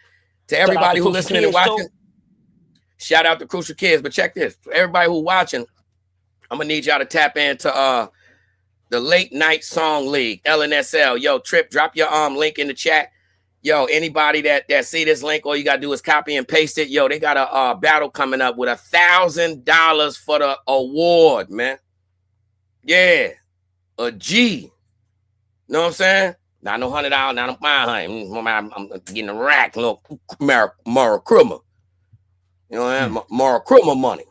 Speaker 11: To everybody who listening and watching, shout out to Crucial Kids. But check this. For everybody who watching, I'm gonna need y'all to tap into the Late Night Song League, LNSL. Yo, Trip, drop your link in the chat. Yo, anybody that see this link, all you gotta do is copy and paste it. Yo, they got a battle coming up with $1,000 for the award, man. Yeah, a G. Know what I'm saying? Not no $100, not no $500. I'm getting a rack, little Murrah Crimmon. You know what I mean? Murrah Crimmon money.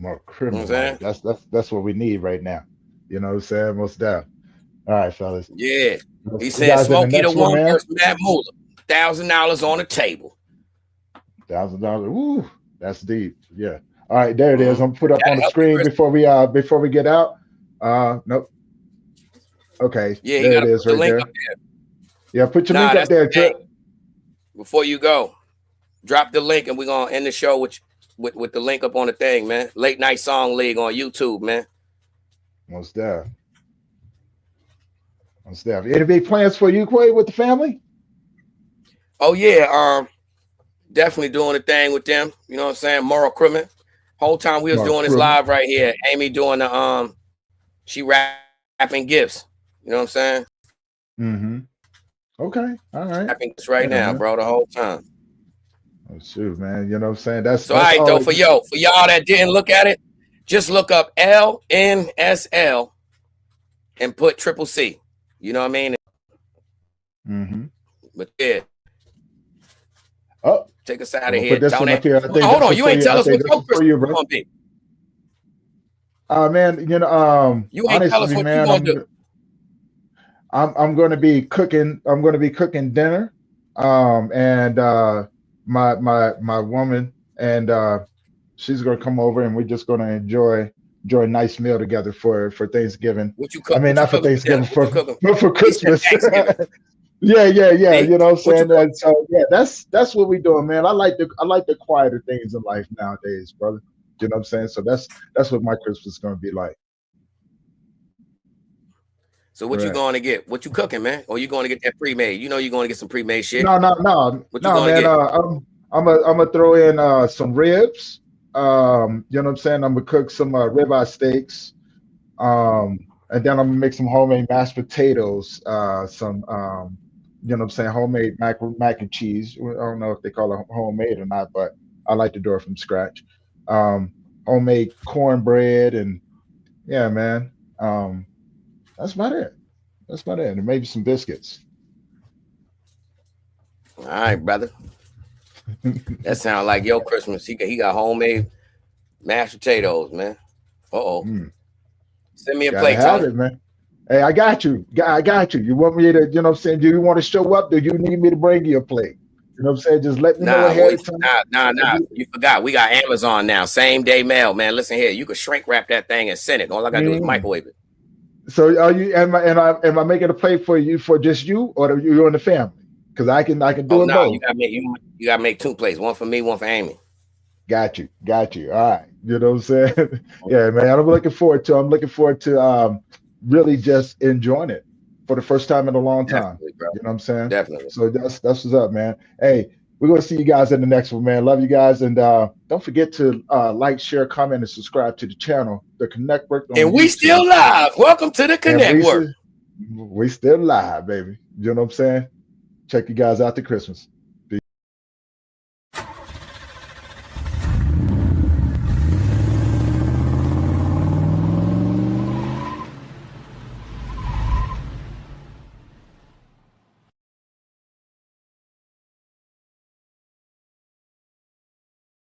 Speaker 10: Murrah Crimmon. You know that's what we need right now. You know what I'm saying? Most down. All right, fellas.
Speaker 11: Yeah. He said Smokey the one versus Matt Muller. $1,000 on the table.
Speaker 10: $1,000. Ooh, that's deep. Yeah. All right, there it is. I'm gonna put up on the screen before we get out. Nope. Okay.
Speaker 11: Yeah,
Speaker 10: there it is right there. Yeah, put your link up there, Trip.
Speaker 11: Before you go, drop the link and we're gonna end the show with the link up on the thing, man. Late Night Song League on YouTube, man.
Speaker 10: Most deaf. Any big plans for you, Quay, with the family?
Speaker 11: Oh yeah, definitely doing a thing with them. You know what I'm saying? Murrah Crimmon. Whole time we was doing this live right here. Amy doing the she wrapping gifts. You know what I'm saying?
Speaker 10: Mm-hmm. Okay. All right.
Speaker 11: Wrapping gifts right now, bro. The whole time.
Speaker 10: Oh shoot, man. You know what I'm saying? That's
Speaker 11: all right though. For y'all that didn't look at it, just look up LNSL and put CCC. You know what I mean?
Speaker 10: Mm-hmm.
Speaker 11: But yeah.
Speaker 10: Oh,
Speaker 11: Take us out
Speaker 10: I'm
Speaker 11: of
Speaker 10: gonna
Speaker 11: here,
Speaker 10: put this one
Speaker 11: Tony.
Speaker 10: up here. I think
Speaker 11: Hold
Speaker 10: this
Speaker 11: on,
Speaker 10: is
Speaker 11: you
Speaker 10: for
Speaker 11: ain't
Speaker 10: you.
Speaker 11: tell
Speaker 10: I
Speaker 11: us
Speaker 10: think
Speaker 11: what
Speaker 10: this
Speaker 11: your
Speaker 10: is for
Speaker 11: Christmas
Speaker 10: you,
Speaker 11: is
Speaker 10: bro.
Speaker 11: gonna be.
Speaker 10: Man,
Speaker 11: You ain't tell us
Speaker 10: honestly,
Speaker 11: what you
Speaker 10: man,
Speaker 11: gonna do.
Speaker 10: I'm going to be cooking. I'm going to be cooking dinner, and my woman, and she's going to come over, and we're just going to enjoy a nice meal together for Thanksgiving.
Speaker 11: What you cook?
Speaker 10: I mean,
Speaker 11: What you
Speaker 10: not for
Speaker 11: cooking for dinner?
Speaker 10: Thanksgiving,
Speaker 11: What you cooking?
Speaker 10: but for
Speaker 11: He said
Speaker 10: Christmas.
Speaker 11: Thanksgiving.
Speaker 10: Yeah.
Speaker 11: See?
Speaker 10: You know what I'm
Speaker 11: What you
Speaker 10: saying?
Speaker 11: cook?
Speaker 10: And so yeah, that's what we're doing, man. I like the quieter things in life nowadays, brother. You know what I'm saying? So that's what my Christmas is going to be like.
Speaker 11: So what you
Speaker 10: Right.
Speaker 11: going to get? What you cooking, man? Or you going to get that pre-made? You know you going to get some pre-made shit.
Speaker 10: No,
Speaker 11: What you going to
Speaker 10: man.
Speaker 11: get?
Speaker 10: I'm gonna throw in some ribs. You know what I'm saying? I'm gonna cook some ribeye steaks. And then I'm gonna make some homemade mashed potatoes. Some you know what I'm saying? Homemade mac and cheese. I don't know if they call it homemade or not, but I like to do it from scratch. Homemade cornbread and yeah, man. That's about it. And maybe some biscuits.
Speaker 11: All right, brother. That sounds like your Christmas. He got homemade mashed potatoes, man. Uh-oh. Send me a
Speaker 10: Gotta
Speaker 11: plate,
Speaker 10: have
Speaker 11: Tony.
Speaker 10: it, man. Hey, I got you. I got you. You want me to, you know what I'm saying? Do you want to show up? Do you need me to bring you a plate? You know what I'm saying? Just let me know ahead of time.
Speaker 11: Nah. You forgot. We got Amazon now. Same day mail, man. Listen here. You can shrink wrap that thing and send it. All I gotta do is microwave it.
Speaker 10: So are you am I making a plate for you for just you or are you and the family? Because I can do it both.
Speaker 11: You gotta make 2 plates. One for me, one for Amy.
Speaker 10: Got you. All right. You know what I'm saying? Yeah, man. I'm looking forward to really just enjoying it for the first time in a long time.
Speaker 11: Definitely, bro.
Speaker 10: You know what I'm saying?
Speaker 11: Definitely.
Speaker 10: So that's what's up, man. Hey, we're gonna see you guys in the next one, man. Love you guys, and don't forget to like, share, comment, and subscribe to the channel, the Connectwork.
Speaker 11: And we still live. Welcome to the Connectwork.
Speaker 10: We still live, baby. You know what I'm saying? Check you guys out to Christmas.